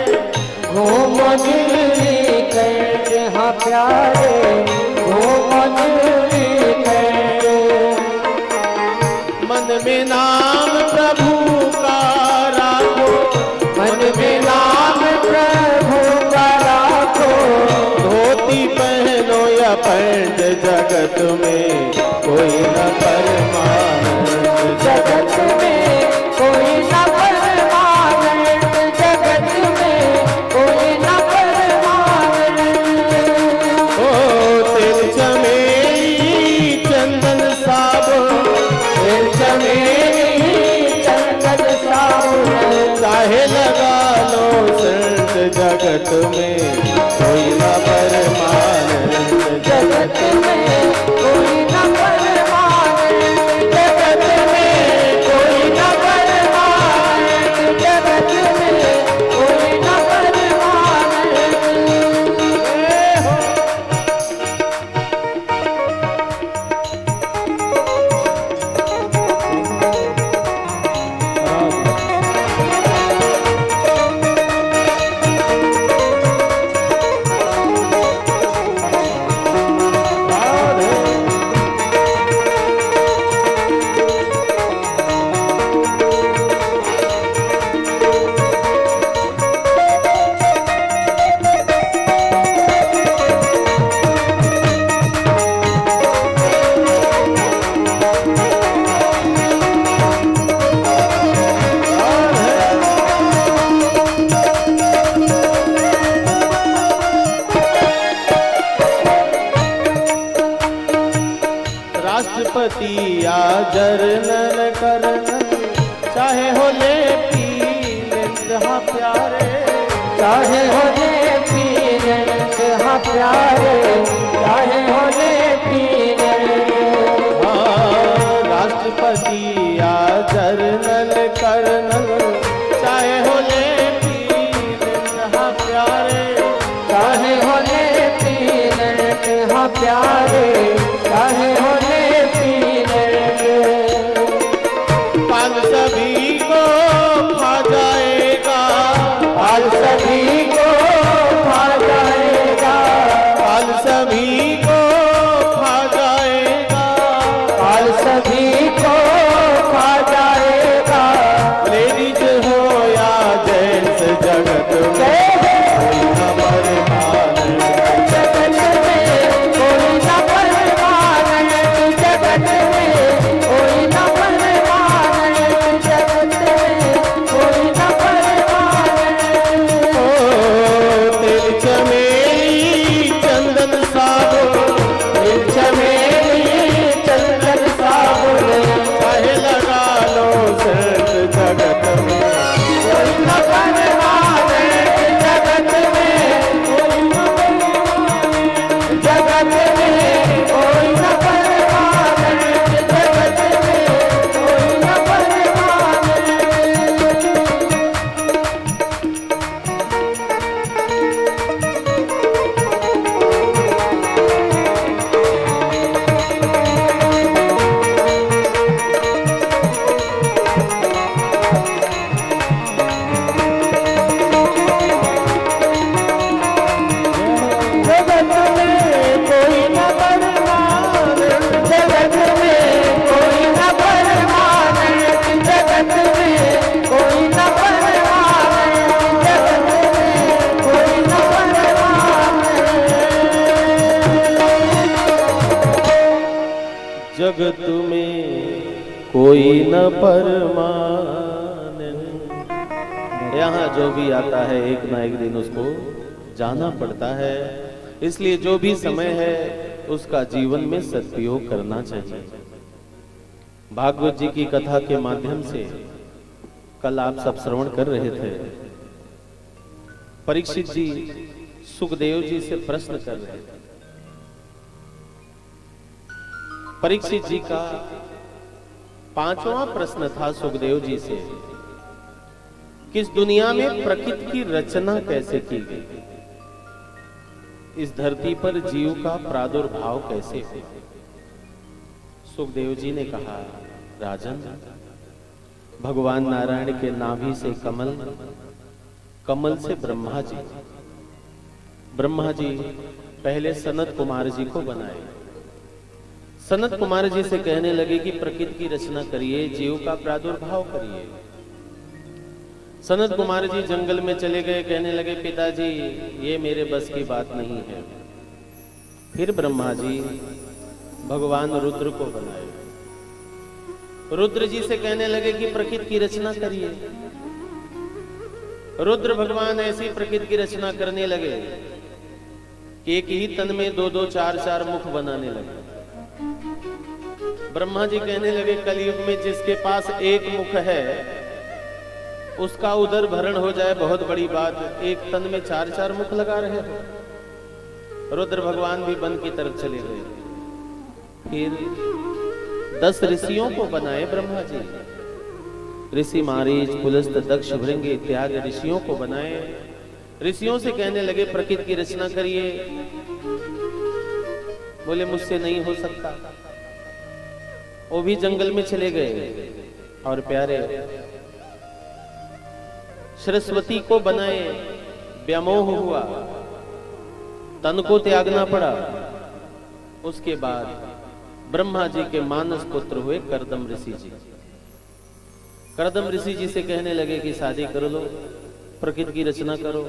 घूमो दिल्ली कैंट हाँ प्यारे, घूमो दिल्ली कैंट। मन में नाम प्रभु का राखो, मन में नाम प्रभु का राखो, धोती पहनो या पैंट जगत में कोई न परमानंद, जगत में कोई न परमानंद, जगत में कोई न परमानंद। ओ तेल चमेली चंदन साबुन, तेल चमेली चंदन साबुन, चाहे लगा लो सेंट जगत में कोई न परमानंद, जगत में कोई न परमानंद, जगत में कोई न परमानंद, जगत में कोई न परमानंद। राष्ट्रपति या जर्नल कर्नल चाहे हो लेफ्टिनेंट हाँ प्यारे, चाहे हो लेफ्टिनेंट हाँ प्यारे, चाहे हो लेफ्टिनेंट। राष्ट्रपति या जर्नल कर्नल चाहे हो लेफ्टिनेंट हाँ प्यारे, चाहे हो लेफ्टिनेंट हाँ प्यारे, चाहे हो लेफ्टिनेंट। पाल सभी को खा जाएगा, पाल सभी को खा जाएगा, पाल सभी को खा जाएगा, पाल सभी को खा जाएगा। लेडीज हो या जेंट्स जगत में जय जगत में कोई न परमान। यहाँ जो भी आता है एक ना एक दिन उसको जाना पड़ता है, इसलिए जो भी समय है उसका जीवन में सदुपयोग करना चाहिए। भागवत जी की कथा के माध्यम से कल आप सब श्रवण कर रहे थे। परीक्षित जी सुखदेव जी से प्रश्न कर रहे थे। परीक्षित जी का 5वां प्रश्न था सुखदेव जी से, किस दुनिया में प्रकृति की रचना कैसे की गई, इस धरती पर जीव का प्रादुर्भाव कैसे हुआ। सुखदेव जी ने कहा, राजन, भगवान नारायण के नाभि से कमल, कमल से ब्रह्मा जी, ब्रह्मा जी पहले सनत कुमार जी को बनाए। सनत कुमार जी से कहने लगे कि प्रकृति की रचना करिए, जीव का प्रादुर्भाव करिए। सनत कुमार जी जंगल में चले गए, कहने लगे पिताजी ये मेरे बस की बात नहीं है। फिर ब्रह्मा जी भगवान रुद्र को बनाए। रुद्र जी से कहने लगे कि प्रकृति की रचना करिए। रुद्र भगवान ऐसी प्रकृति की रचना करने लगे कि एक ही तन में 2-2, 4-4 मुख बनाने लगे। ब्रह्मा जी कहने लगे कलयुग में जिसके पास एक मुख है उसका उदर भरण हो जाए बहुत बड़ी बात, एक तन में 4-4 मुख लगा रहे हो। रुद्र भगवान भी वन की तरफ चले गए। फिर 10 ऋषियों को बनाए ब्रह्मा जी। ऋषि मारीच, पुलस्त, दक्ष, भृंग इत्यादि ऋषियों को बनाए। ऋषियों से कहने लगे प्रकृति की रचना करिए। बोले मुझसे नहीं हो सकता। वो भी जंगल में चले गए और प्यारे सरस्वती को बनाए। व्यामोह हुआ, तन को त्यागना पड़ा। उसके बाद ब्रह्मा जी के मानस पुत्र हुए कर्दम ऋषि जी। कर्दम ऋषि जी से कहने लगे कि शादी कर लो, प्रकृति की रचना करो,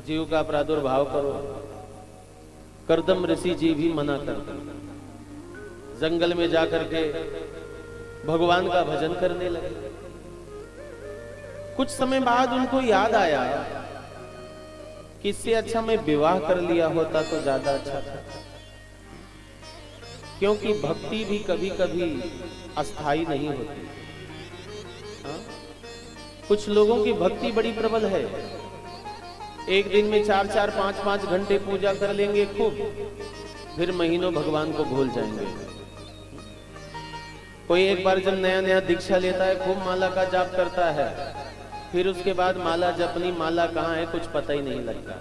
जीव का प्रादुर्भाव करो। कर्दम ऋषि जी भी मना कर दिया। जंगल में जाकर के भगवान का भजन करने लगे। कुछ समय बाद उनको याद आया कि इससे अच्छा मैं विवाह कर लिया होता तो ज्यादा अच्छा था, क्योंकि भक्ति भी कभी कभी अस्थाई नहीं होती। हाँ? कुछ लोगों की भक्ति बड़ी प्रबल है, एक दिन में 4-4, 5-5 घंटे पूजा कर लेंगे खूब, फिर महीनों भगवान को भूल जाएंगे। कोई एक बार जब नया नया दीक्षा लेता है खूब माला का जाप करता है, फिर उसके बाद माला जपनी, माला कहाँ है कुछ पता ही नहीं लगता।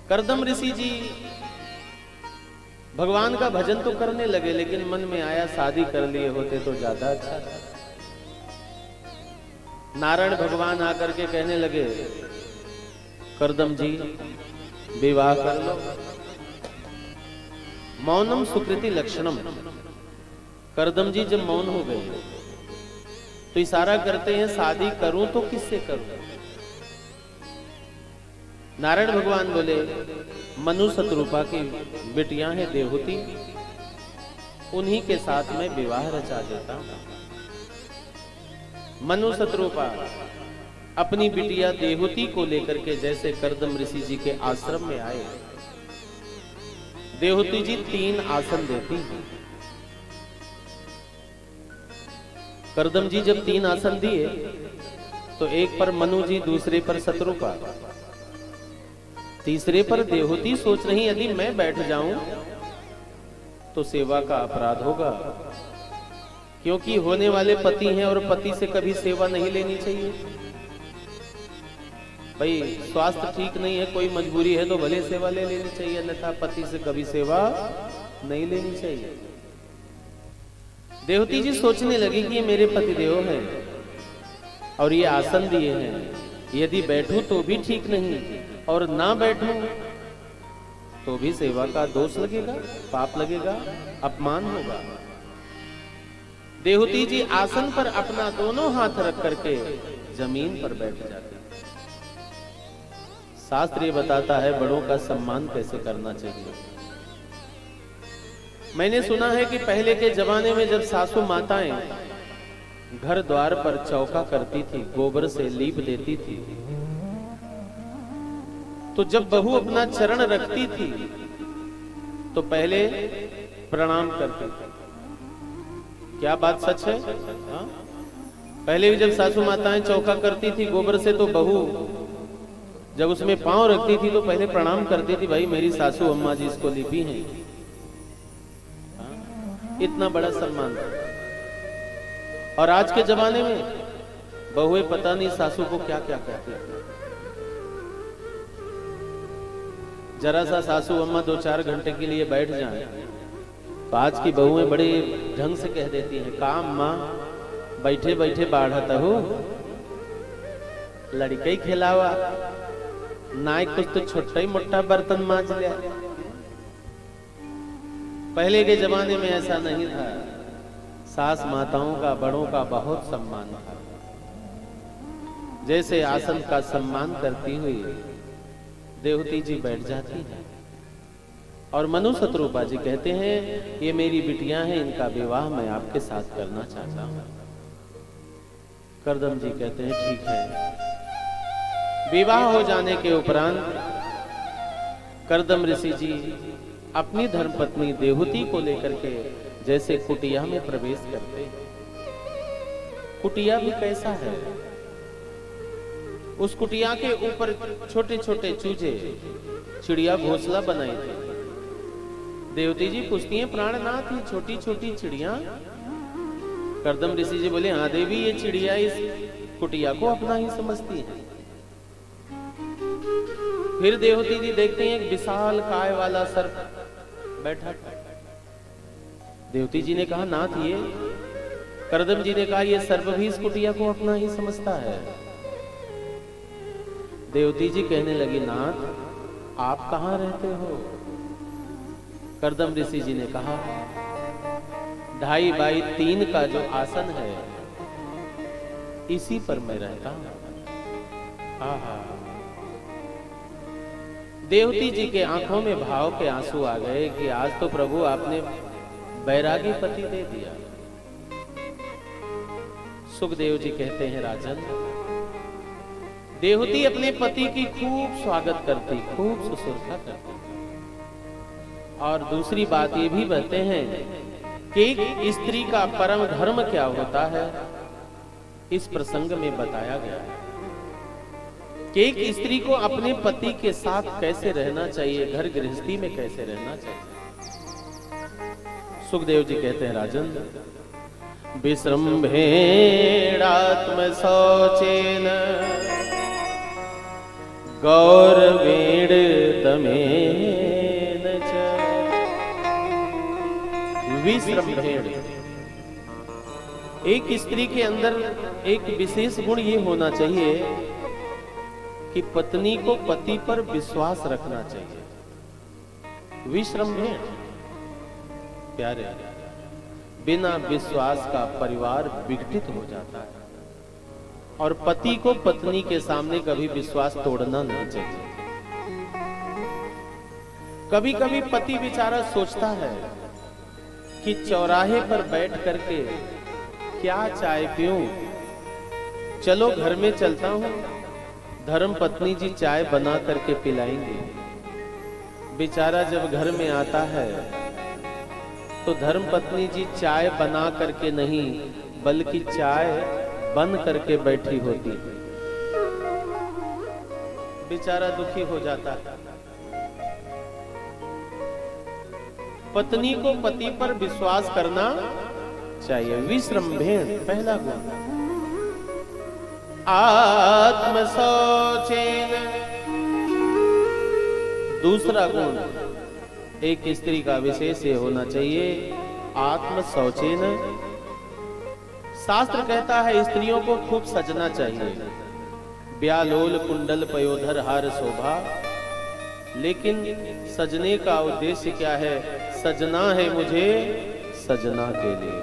कर्दम ऋषि जी भगवान का भजन तो करने लगे, लेकिन मन में आया शादी कर लिए होते तो ज्यादा अच्छा था। नारायण भगवान आकर के कहने लगे कर्दम जी विवाह कर लो। मौनम सुकृति लक्षणम। कर्दम जी जब मौन हो गए तो इशारा करते हैं शादी करूं तो किससे करूं। नारायण भगवान बोले मनु शत्रुपा की बिटियां हैं देवहूति, उन्हीं के साथ मैं विवाह रचा देता हूं। मनु शत्रुपा अपनी बिटिया देवहूति को लेकर के जैसे कर्दम ऋषि जी के आश्रम में आए, देवहूति जी 3 आसन देती हैं। कर्दम जी जब 3 आसन दिए तो एक पर मनु जी, दूसरे पर शत्रुपा, तीसरे पर देवहूति सोच रही यदि मैं बैठ जाऊं तो सेवा का अपराध होगा, क्योंकि होने वाले पति हैं और पति से कभी सेवा नहीं लेनी चाहिए। भाई स्वास्थ्य ठीक नहीं है, कोई मजबूरी है तो भले सेवा ले लेनी चाहिए, अन्यथा पति से कभी सेवा नहीं लेनी चाहिए। देवहूति जी सोचने लगी कि ये मेरे पति देव हैं और ये आसन दिए हैं, यदि बैठूं तो भी ठीक नहीं और ना बैठूं तो भी सेवा का दोष लगेगा, पाप लगेगा, अपमान होगा। देवहूति जी आसन पर अपना दोनों हाथ रख करके जमीन पर बैठ जाते। शास्त्र ये बताता है बड़ों का सम्मान कैसे करना चाहिए। मैंने सुना है कि पहले के जमाने में जब सासू माताएं घर द्वार पर चौका करती थी, गोबर से लीप देती थी, तो जब बहू अपना चरण रखती थी तो पहले प्रणाम करती थी। क्या बात सच है? हाँ? पहले भी जब सासू माताएं चौका करती थी गोबर से, तो बहू जब उसमें पांव रखती थी तो पहले प्रणाम करती थी, भाई मेरी सासू अम्मा जी इसको लिपी हैं। हाँ? इतना बड़ा सम्मान था। और आज के जमाने में बहुएं पता नहीं सासू को क्या क्या कहती है। जरा सा सासू अम्मा 2-4 घंटे के लिए बैठ जाए तो आज की बहुएं बड़े ढंग से कह देती हैं, काम माँ बैठे बैठे बाढ़ता हो, लड़के खिलावा नाई, कुछ तो छोटा ही मोटा बर्तन मांज लिया। पहले के जमाने में ऐसा नहीं था। सास माताओं का, बड़ों का बहुत सम्मान था। जैसे आसन का सम्मान करती हुई देवती जी बैठ जाती है और मनु शत्रुपा जी कहते हैं, ये मेरी बिटियां हैं, इनका विवाह मैं आपके साथ करना चाहता हूं। करदम जी कहते हैं ठीक है। विवाह हो जाने के उपरांत करदम ऋषि जी अपनी धर्मपत्नी देवहूति को लेकर के जैसे कुटिया में प्रवेश करते। कुटिया भी कैसा है? उस कुटिया के ऊपर छोटे छोटे चूजे, चिड़िया घोंसला बनाए थे। देवती जी पूछती हैं, प्राणनाथ ये छोटी छोटी चिड़िया? करदम ऋषि जी बोले, हाँ देवी, ये चिड़िया इस कुटिया को अपना ही समझती है। फिर देवती जी देखते हैं एक विशाल काय वाला सर्प बैठा था। देवती जी ने कहा, नाथ ये? करदम जी ने कहा, ये सर्प भी इस कुटिया को अपना ही समझता है। देवती जी कहने लगी, नाथ आप कहां रहते हो? करदम ऋषि जी ने कहा, 2.5x3 का जो आसन है इसी पर मैं रहता हूं। आहा। देवती जी के आंखों में भाव के आंसू आ गए कि आज तो प्रभु आपने बैरागी पति दे दिया। सुखदेव जी कहते हैं, राजन देवहूति अपने पति की खूब स्वागत करती, खूब सुसुरता करती। और दूसरी बात ये भी कहते हैं कि एक स्त्री का परम धर्म क्या होता है, इस प्रसंग में बताया गया है कि एक स्त्री को अपने पति के साथ कैसे रहना चाहिए, घर गृहस्थी में कैसे रहना चाहिए। सुखदेव जी कहते हैं, राजन विश्रम्भेणात्म शौचेन गौरवेण तमेन च। विश्रम्भेण, एक स्त्री के अंदर एक विशेष गुण ये होना चाहिए कि पत्नी को पति पर विश्वास रखना चाहिए। विश्रम्भेण प्यारे, बिना विश्वास का परिवार विघटित हो जाता है और पति को पत्नी के सामने कभी विश्वास तोड़ना नहीं चाहिए। कभी कभी पति बेचारा सोचता है कि चौराहे पर बैठ करके क्या चाय पीऊं, चलो घर में चलता हूं, धर्म पत्नी जी चाय बना करके पिलाएंगे। बेचारा जब घर में आता है तो धर्म पत्नी जी चाय बना करके नहीं बल्कि चाय बन करके बैठी होती। बेचारा दुखी हो जाता है। पत्नी को पति पर विश्वास करना चाहिए। विश्रम्भेण पहला गुण। आत्म शौचेन दूसरा गुण, एक स्त्री का विशेष ये होना चाहिए, आत्म शौचेन। शास्त्र कहता है स्त्रियों को खूब सजना चाहिए, ब्यालोल कुंडल पयोधर हार शोभा। लेकिन सजने का उद्देश्य क्या है? सजना है मुझे सजना के लिए,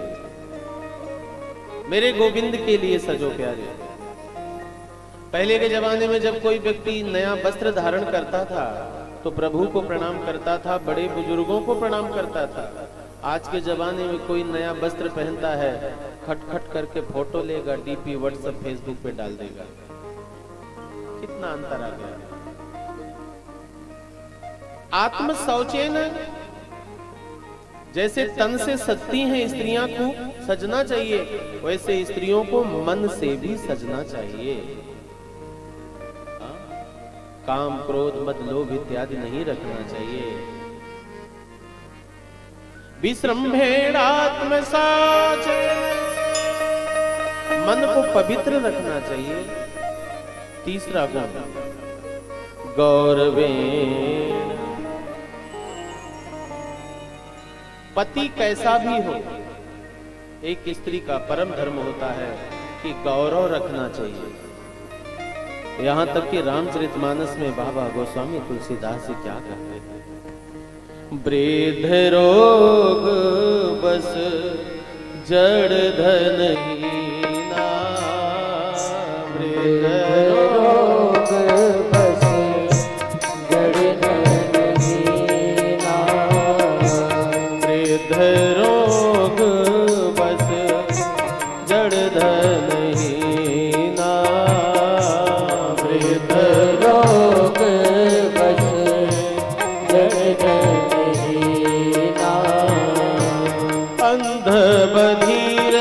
मेरे गोविंद के लिए सजो प्यारे। पहले के जमाने में जब कोई व्यक्ति नया वस्त्र धारण करता था तो प्रभु को प्रणाम करता था, बड़े बुजुर्गों को प्रणाम करता था। आज के जमाने में कोई नया वस्त्र पहनता है, खटखट करके फोटो लेगा, डीपी व्हाट्सएप फेसबुक पे डाल देगा। कितना अंतर आ गया। आत्म शौचेन, जैसे तन से सजती हैं स्त्रियां को सजना चाहिए, वैसे स्त्रियों को मन से भी सजना चाहिए। काम, क्रोध, मद, लोभ इत्यादि नहीं रखना चाहिए। विश्रम्भेणात्म शौचेन, मन को पवित्र रखना चाहिए। तीसरा गुण गौरवेण, पति कैसा भी हो, एक स्त्री का परम धर्म होता है कि गौरव रखना चाहिए। यहां तक कि रामचरितमानस में बाबा गोस्वामी तुलसीदास जी क्या कहते हैं, वृद्ध रोग बस जड़ धन हीना, वृद्ध रोग बस जड़ धन हीना, वृद्ध रोग बस जड़ धन हीना, वृद्ध रोग बस जड़ धन हीना, अंध बधिर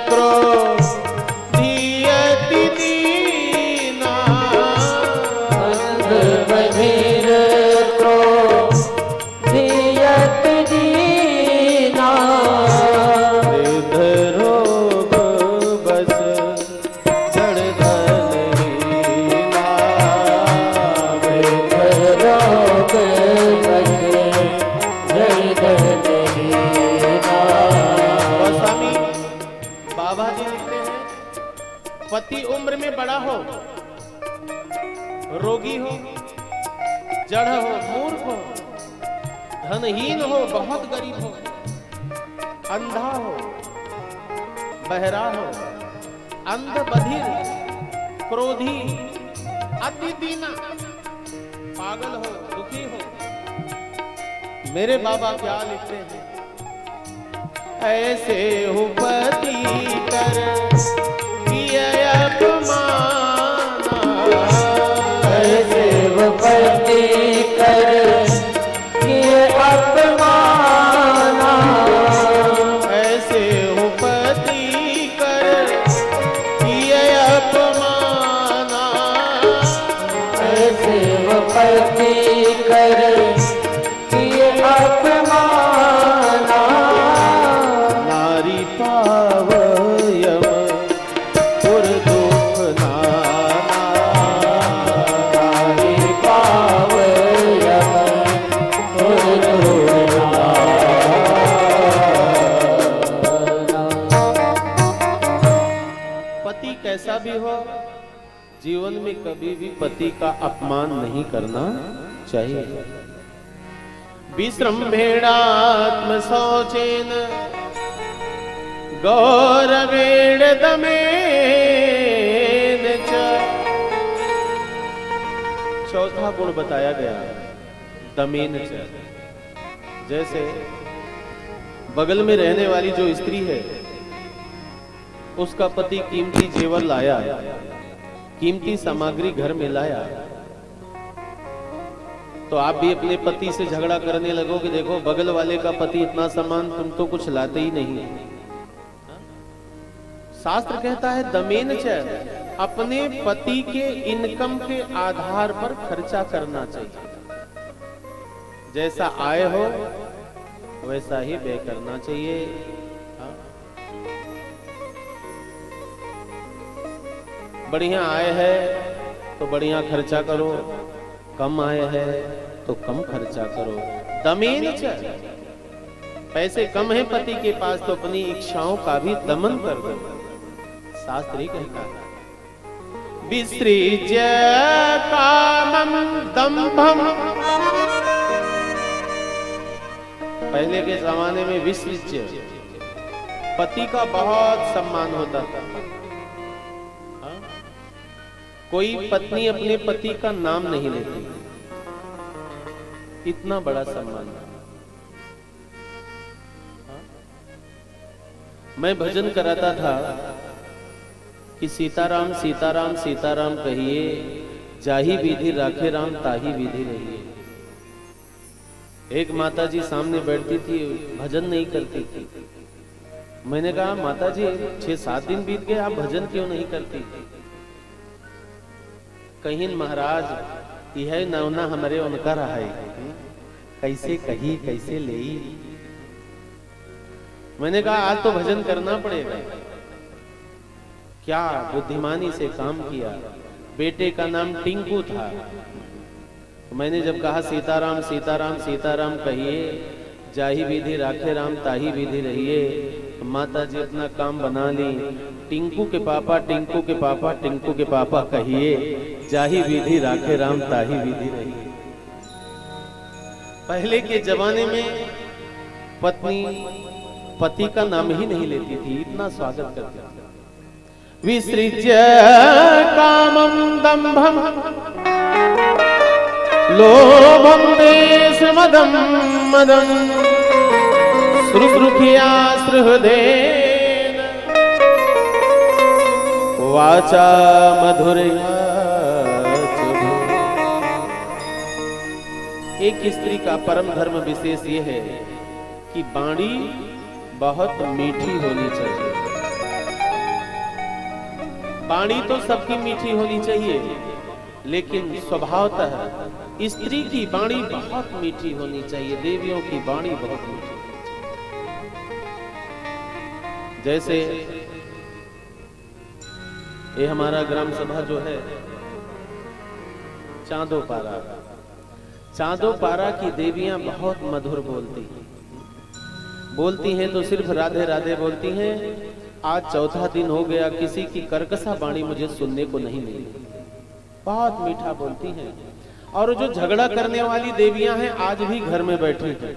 क्रोधी अति दीना, अंध बधिर क्रोधी अति दीना, वृद्ध रोग बस जड़ धन हीना, वृद्ध रोग बस जड़ धन हीना। गोस्वामी बाबा जी लिखते हैं, पति उम्र में बड़ा हो, रोगी हो, जड़ हो, मूर्ख हो, धनहीन हो, बहुत गरीब हो, अंधा हो, बहरा हो, अंध बधिर, क्रोधी, अति दीना, पागल हो, दुखी हो। मेरे बाबा क्या लिखते हैं, ऐसे हो पति कर किया अपमाना, ऐसे वो पति कर किए अपमाना, ऐसे हो पति कर किया अपमाना, ऐसे वो पति कर किए अपमाना, नारी पावयम पुर दुख नाना, नारी पावयम पति कैसा भी हो, जीवन में कभी भी पति का अपमान नहीं करना चाहिए। विश्रम्भेणात्म शौचेन गौरवेण दमेन च, चौथा गुण बताया गया दमेन च। जैसे बगल में रहने वाली जो स्त्री है, उसका पति कीमती जेवर लाया, कीमती सामग्री घर में लाया, तो आप भी अपने पति से झगड़ा करने लगो कि देखो बगल वाले का पति इतना सामान, तुम तो कुछ लाते ही नहीं। शास्त्र कहता है दमेन च, अपने पति के इनकम के आधार पर खर्चा करना चाहिए। जैसा आय हो वैसा ही व्यय करना चाहिए। बढ़िया आय है तो बढ़िया खर्चा करो, कम आय है तो कम खर्चा करो। दमेन च, पैसे कम है पति के पास तो अपनी इच्छाओं का भी दमन कर दो। शास्त्र ही कहता है विसृज्य कामम दंभम। पहले के जमाने में विसृज्य पति का बहुत सम्मान होता था। कोई पत्नी अपने पति का नाम नहीं लेती, इतना बड़ा सम्मान। मैं भजन कराता था कि सीताराम सीताराम सीताराम कहिए, जाही विधि राखे राम ताही विधि रहिए। एक माता जी सामने बैठती थी, भजन नहीं करती थी। मैंने कहा माता जी 6-7 दिन बीत गए, आप भजन क्यों नहीं करती? कहीं महाराज यह नवना हमारे उनका रहा है, कैसे कही कैसे ले। मैंने कहा आज तो भजन करना पड़ेगा। क्या बुद्धिमानी से काम किया। बेटे का नाम टिंकू था। तो मैंने जब कहा सीताराम सीताराम सीताराम कहिए, जाही विधि राखे राम ताही विधि रहिए, तो माता जी अपना काम बना ली। टिंकू के पापा टिंकू के पापा टिंकू के पापा कहिए, जाही विधि राखे राम ताही विधि रहिए। पहले के जमाने में पत्नी पति का नाम ही नहीं लेती थी, इतना स्वागत करती थी। विसृज्य कामं दंभं लोभं देशमदं मदं श्रुश्रुखिया सुहृदेन वाचा मधुरया। एक स्त्री का परम धर्म विशेष ये है कि वाणी बहुत मीठी होनी चाहिए। वाणी तो सबकी मीठी होनी चाहिए, लेकिन स्वभावतः स्त्री की वाणी बहुत मीठी होनी चाहिए। देवियों की वाणी बहुत मीठी। जैसे ये हमारा ग्राम सभा जो है चांदोपारा, चांदोपारा की देवियां बहुत मधुर बोलती हैं तो सिर्फ राधे राधे बोलती हैं। आज चौथा दिन हो गया, किसी की कर्कशा वाणी मुझे सुनने को नहीं मिली। बहुत मीठा बोलती हैं। और जो झगड़ा करने वाली देवियां हैं आज भी घर में बैठी हैं,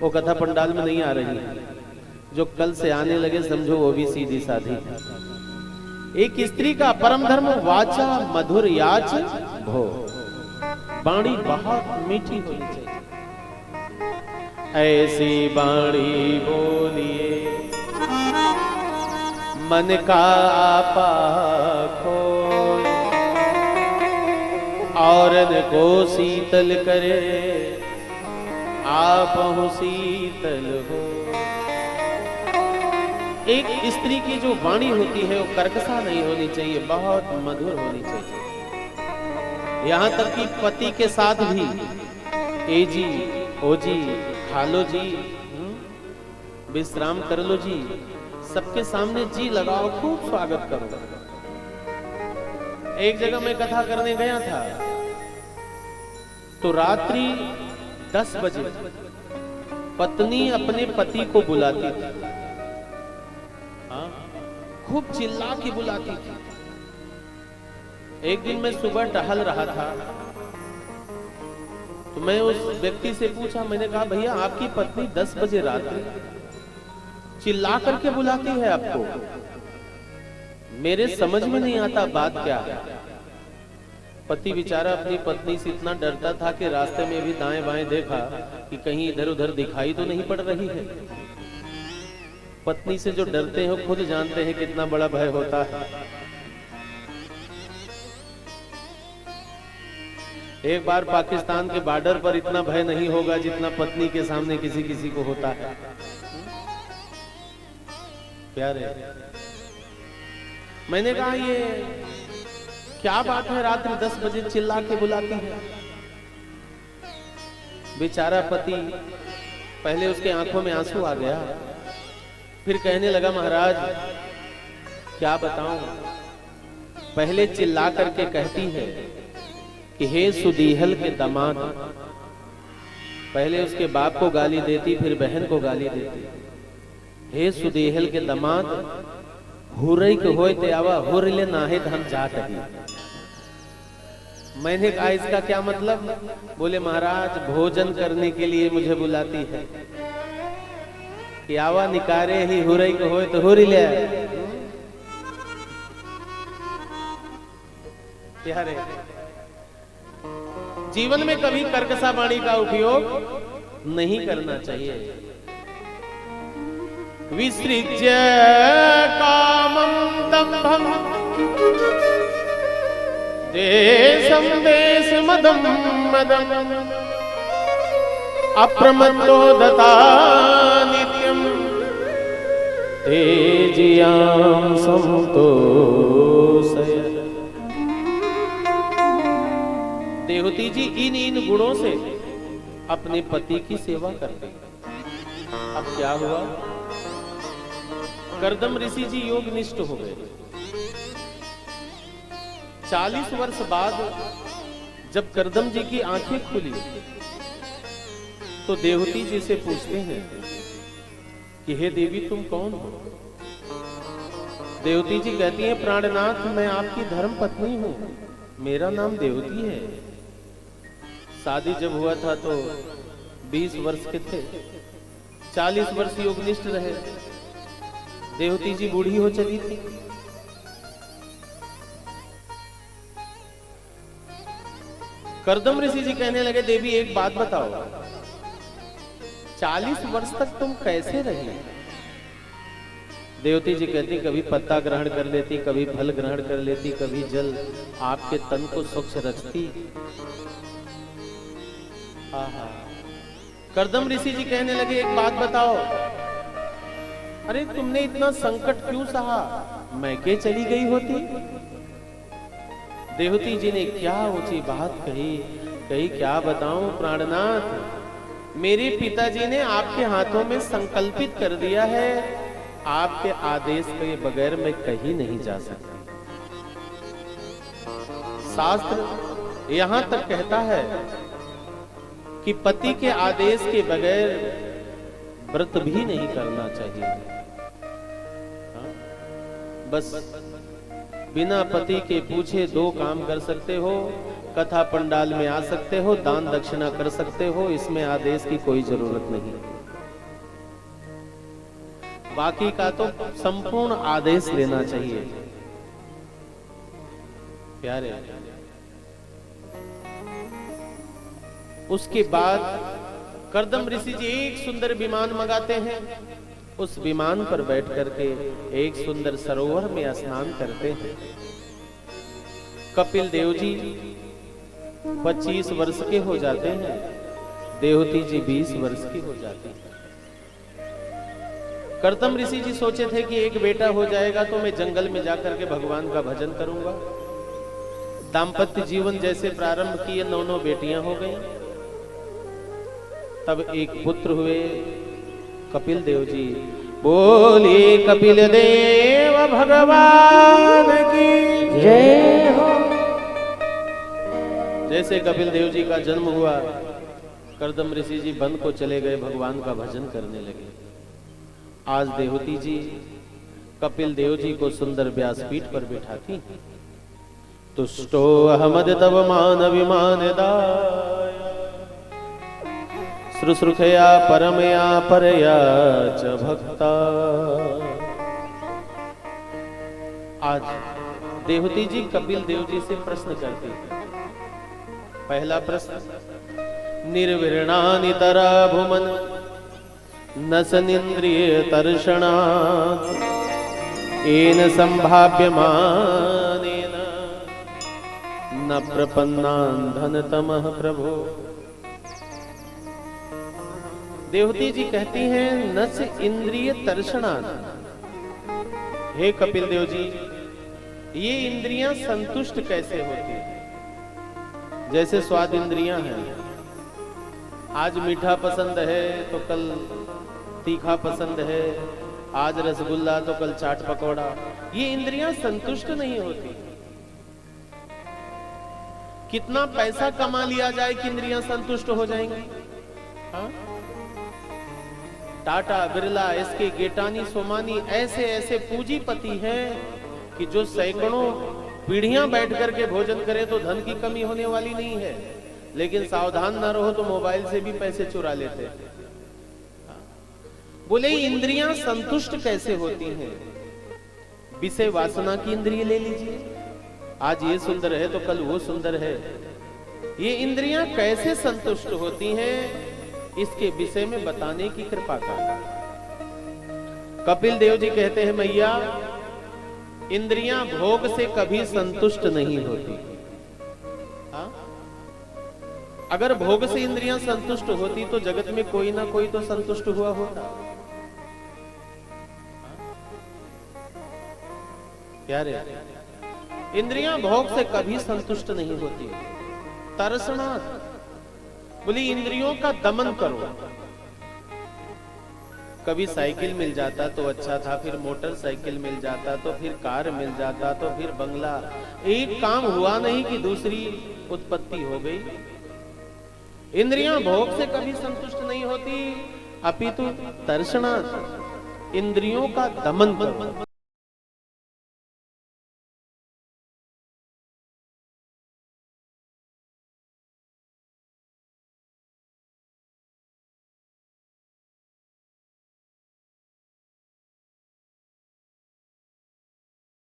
वो कथा पंडाल में नहीं आ रही हैं। जो कल से आने लगे समझो वो भी सीधी साधी है। एक स्त्री का परम धर्म वाचा मधुर याच भो, वाणी बहुत मीठी होनी चाहिए। ऐसी वाणी बोलिए मन का आपा खोए, औरन को शीतल करे आप हो शीतल हो। एक स्त्री की जो वाणी होती है वो कर्कशा नहीं होनी चाहिए, बहुत मधुर होनी चाहिए। यहाँ तक कि पति के साथ भी ए जी, ओ जी, खा लो जी, विश्राम कर लो जी, सबके सामने जी लगाओ, खूब स्वागत करो। एक जगह मैं कथा करने गया था तो रात्रि 10 बजे पत्नी अपने पति को बुलाती थी। खूब चिल्ला के बुलाती थी। एक दिन मैं सुबह टहल रहा था तो मैं उस व्यक्ति से पूछा, मैंने कहा भैया आपकी पत्नी 10 बजे रात्रि चिल्ला करके बुलाती है आपको, मेरे समझ में नहीं आता बात क्या है। पति बेचारा अपनी पत्नी से इतना डरता था कि रास्ते में भी दाएं बाएं देखा कि कहीं इधर उधर दिखाई तो नहीं पड़ रही है। पत्नी से जो डरते हैं खुद जानते हैं कितना बड़ा भय होता है। एक बार पाकिस्तान के बॉर्डर पर इतना भय नहीं होगा जितना पत्नी के सामने किसी किसी को होता है। प्यारे, मैंने कहा ये क्या बात है, रात्रि 10 बजे चिल्ला के बुलाती है। बेचारा पति, पहले उसके आंखों में आंसू आ गया, फिर कहने लगा महाराज क्या बताऊं, पहले चिल्ला करके कहती है कि हे सुदीहल के दामाद। पहले उसके बाप को गाली देती, फिर बहन को गाली देती। हे सुदीहल के दामाद, हुरई के होए ते आवा हुरले नाहे हम जात ही। मैंने कहा इसका क्या मतलब? बोले महाराज भोजन करने के लिए मुझे बुलाती है कि आवा निकारे ही हुरई के होए तो हुरी ले। प्यारे, जीवन में कभी कर्कशा वाणी का उपयोग नहीं करना चाहिए। विसृज्य कामं दम्भं देशं देशमदं मदम् अप्रमत्तो दता नित्यं तेजियां संतोषय। देवती जी इन गुणों से अपने पति की सेवा करते। अब क्या हुआ, कर्दम ऋषि जी योग निष्ठ हो गए। 40 वर्ष बाद जब कर्दम जी की आंखें खुली तो देवती जी से पूछते हैं कि हे देवी तुम कौन हो। देवती जी कहती हैं प्राणनाथ मैं आपकी धर्म पत्नी हूं, मेरा नाम देवती है। शादी जब हुआ था तो 20 वर्ष के थे, 40 वर्ष योगनिष्ठ रहे। देवती जी बूढ़ी हो चली थी। कर्दम ऋषि जी कहने लगे देवी एक बात बताओ, 40 वर्ष तक तुम कैसे रही? देवती जी कहती कभी पत्ता ग्रहण कर लेती, कभी फल ग्रहण कर लेती, कभी जल, आपके तन को स्वच्छ रखती। कर्दम ऋषि जी कहने लगे एक बात बताओ, अरे तुमने इतना संकट क्यों सहा, मैके चली गई होती। देवती जी ने क्या ऊंची बात कही क्या बताऊं प्राणनाथ, मेरे पिताजी ने आपके हाथों में संकल्पित कर दिया है, आपके आदेश के बगैर मैं कहीं नहीं जा सकता। शास्त्र यहां तक कहता है कि पति के आदेश के बगैर व्रत भी नहीं करना चाहिए। बस बिना पति के पूछे 2 काम कर सकते हो, कथा पंडाल में आ सकते हो, दान दक्षिणा कर सकते हो, इसमें आदेश की कोई जरूरत नहीं। बाकी का तो संपूर्ण आदेश लेना चाहिए। प्यारे, उसके बाद कर्दम ऋषि जी एक सुंदर विमान मंगाते हैं। उस विमान पर बैठ करके एक सुंदर सरोवर में स्नान करते हैं। कपिल देव जी 25 वर्ष के हो जाते हैं, देवती जी 20 वर्ष की हो जाती है। कर्दम ऋषि जी सोचे थे कि एक बेटा हो जाएगा तो मैं जंगल में जाकर के भगवान का भजन करूंगा। दाम्पत्य जीवन जैसे प्रारंभ किए, 9 बेटियां हो गई। तब एक पुत्र हुए, कपिल देव जी। बोले कपिल देव भगवान की जय हो। जैसे कपिल देव जी का जन्म हुआ, कर्दम ऋषि जी वन को चले गए, भगवान का भजन करने लगे। आज देवती जी कपिल देव जी को सुंदर व्यासपीठ पर बिठाती। तुष्टो अहमद तव मान विमान दाय, शुश्रूषया परमया परया च भक्ता। आज देवती जी कपिल देव जी से प्रश्न करती है। पहला प्रश्न, निर्विरणानि तरा भुमन नसनिन्द्रिय तर्षणात् येन संभाव्यमानेन न प्रपन्नान् धनतमः प्रभो। देवती जी कहती हैं नस इंद्रिय तर्षणात्, हे कपिल देव जी ये इंद्रियां संतुष्ट कैसे होती? जैसे स्वाद इंद्रियां हैं, आज मीठा पसंद है तो कल तीखा पसंद है, आज रसगुल्ला तो कल चाट पकौड़ा। ये इंद्रियां संतुष्ट नहीं होती। कितना पैसा कमा लिया जाए कि इंद्रियां संतुष्ट हो जाएंगी? हाँ? टाटा, बिरला, एसके, गेटानी, सोमानी ऐसे ऐसे पूंजीपति हैं कि जो सैकड़ों पीढ़ियां बैठ करके भोजन करें तो धन की कमी होने वाली नहीं है, लेकिन सावधान ना रहो तो मोबाइल से भी पैसे चुरा लेते हैं। बोले इंद्रियां संतुष्ट कैसे होती हैं? विषय वासना की इंद्रिय ले लीजिए, आज ये सुंदर है तो कल वो सुंदर है। ये इंद्रियां कैसे संतुष्ट होती हैं, इसके विषय में बताने की कृपा कर। कपिल देव जी कहते हैं मैया इंद्रियां भोग से कभी संतुष्ट नहीं होती। हाँ? अगर भोग से इंद्रियां संतुष्ट होती तो जगत में कोई ना कोई तो संतुष्ट हुआ होता। क्या रे? इंद्रियां भोग से कभी संतुष्ट नहीं होती। तरसना बोली इंद्रियों का दमन करो। कभी साइकिल मिल जाता तो अच्छा था, फिर मोटरसाइकिल मिल जाता तो फिर कार मिल जाता तो फिर बंगला। एक काम हुआ नहीं कि दूसरी उत्पत्ति हो गई। इंद्रियां भोग से कभी संतुष्ट नहीं होती, अपितु तर्षणा इंद्रियों का दमन करो।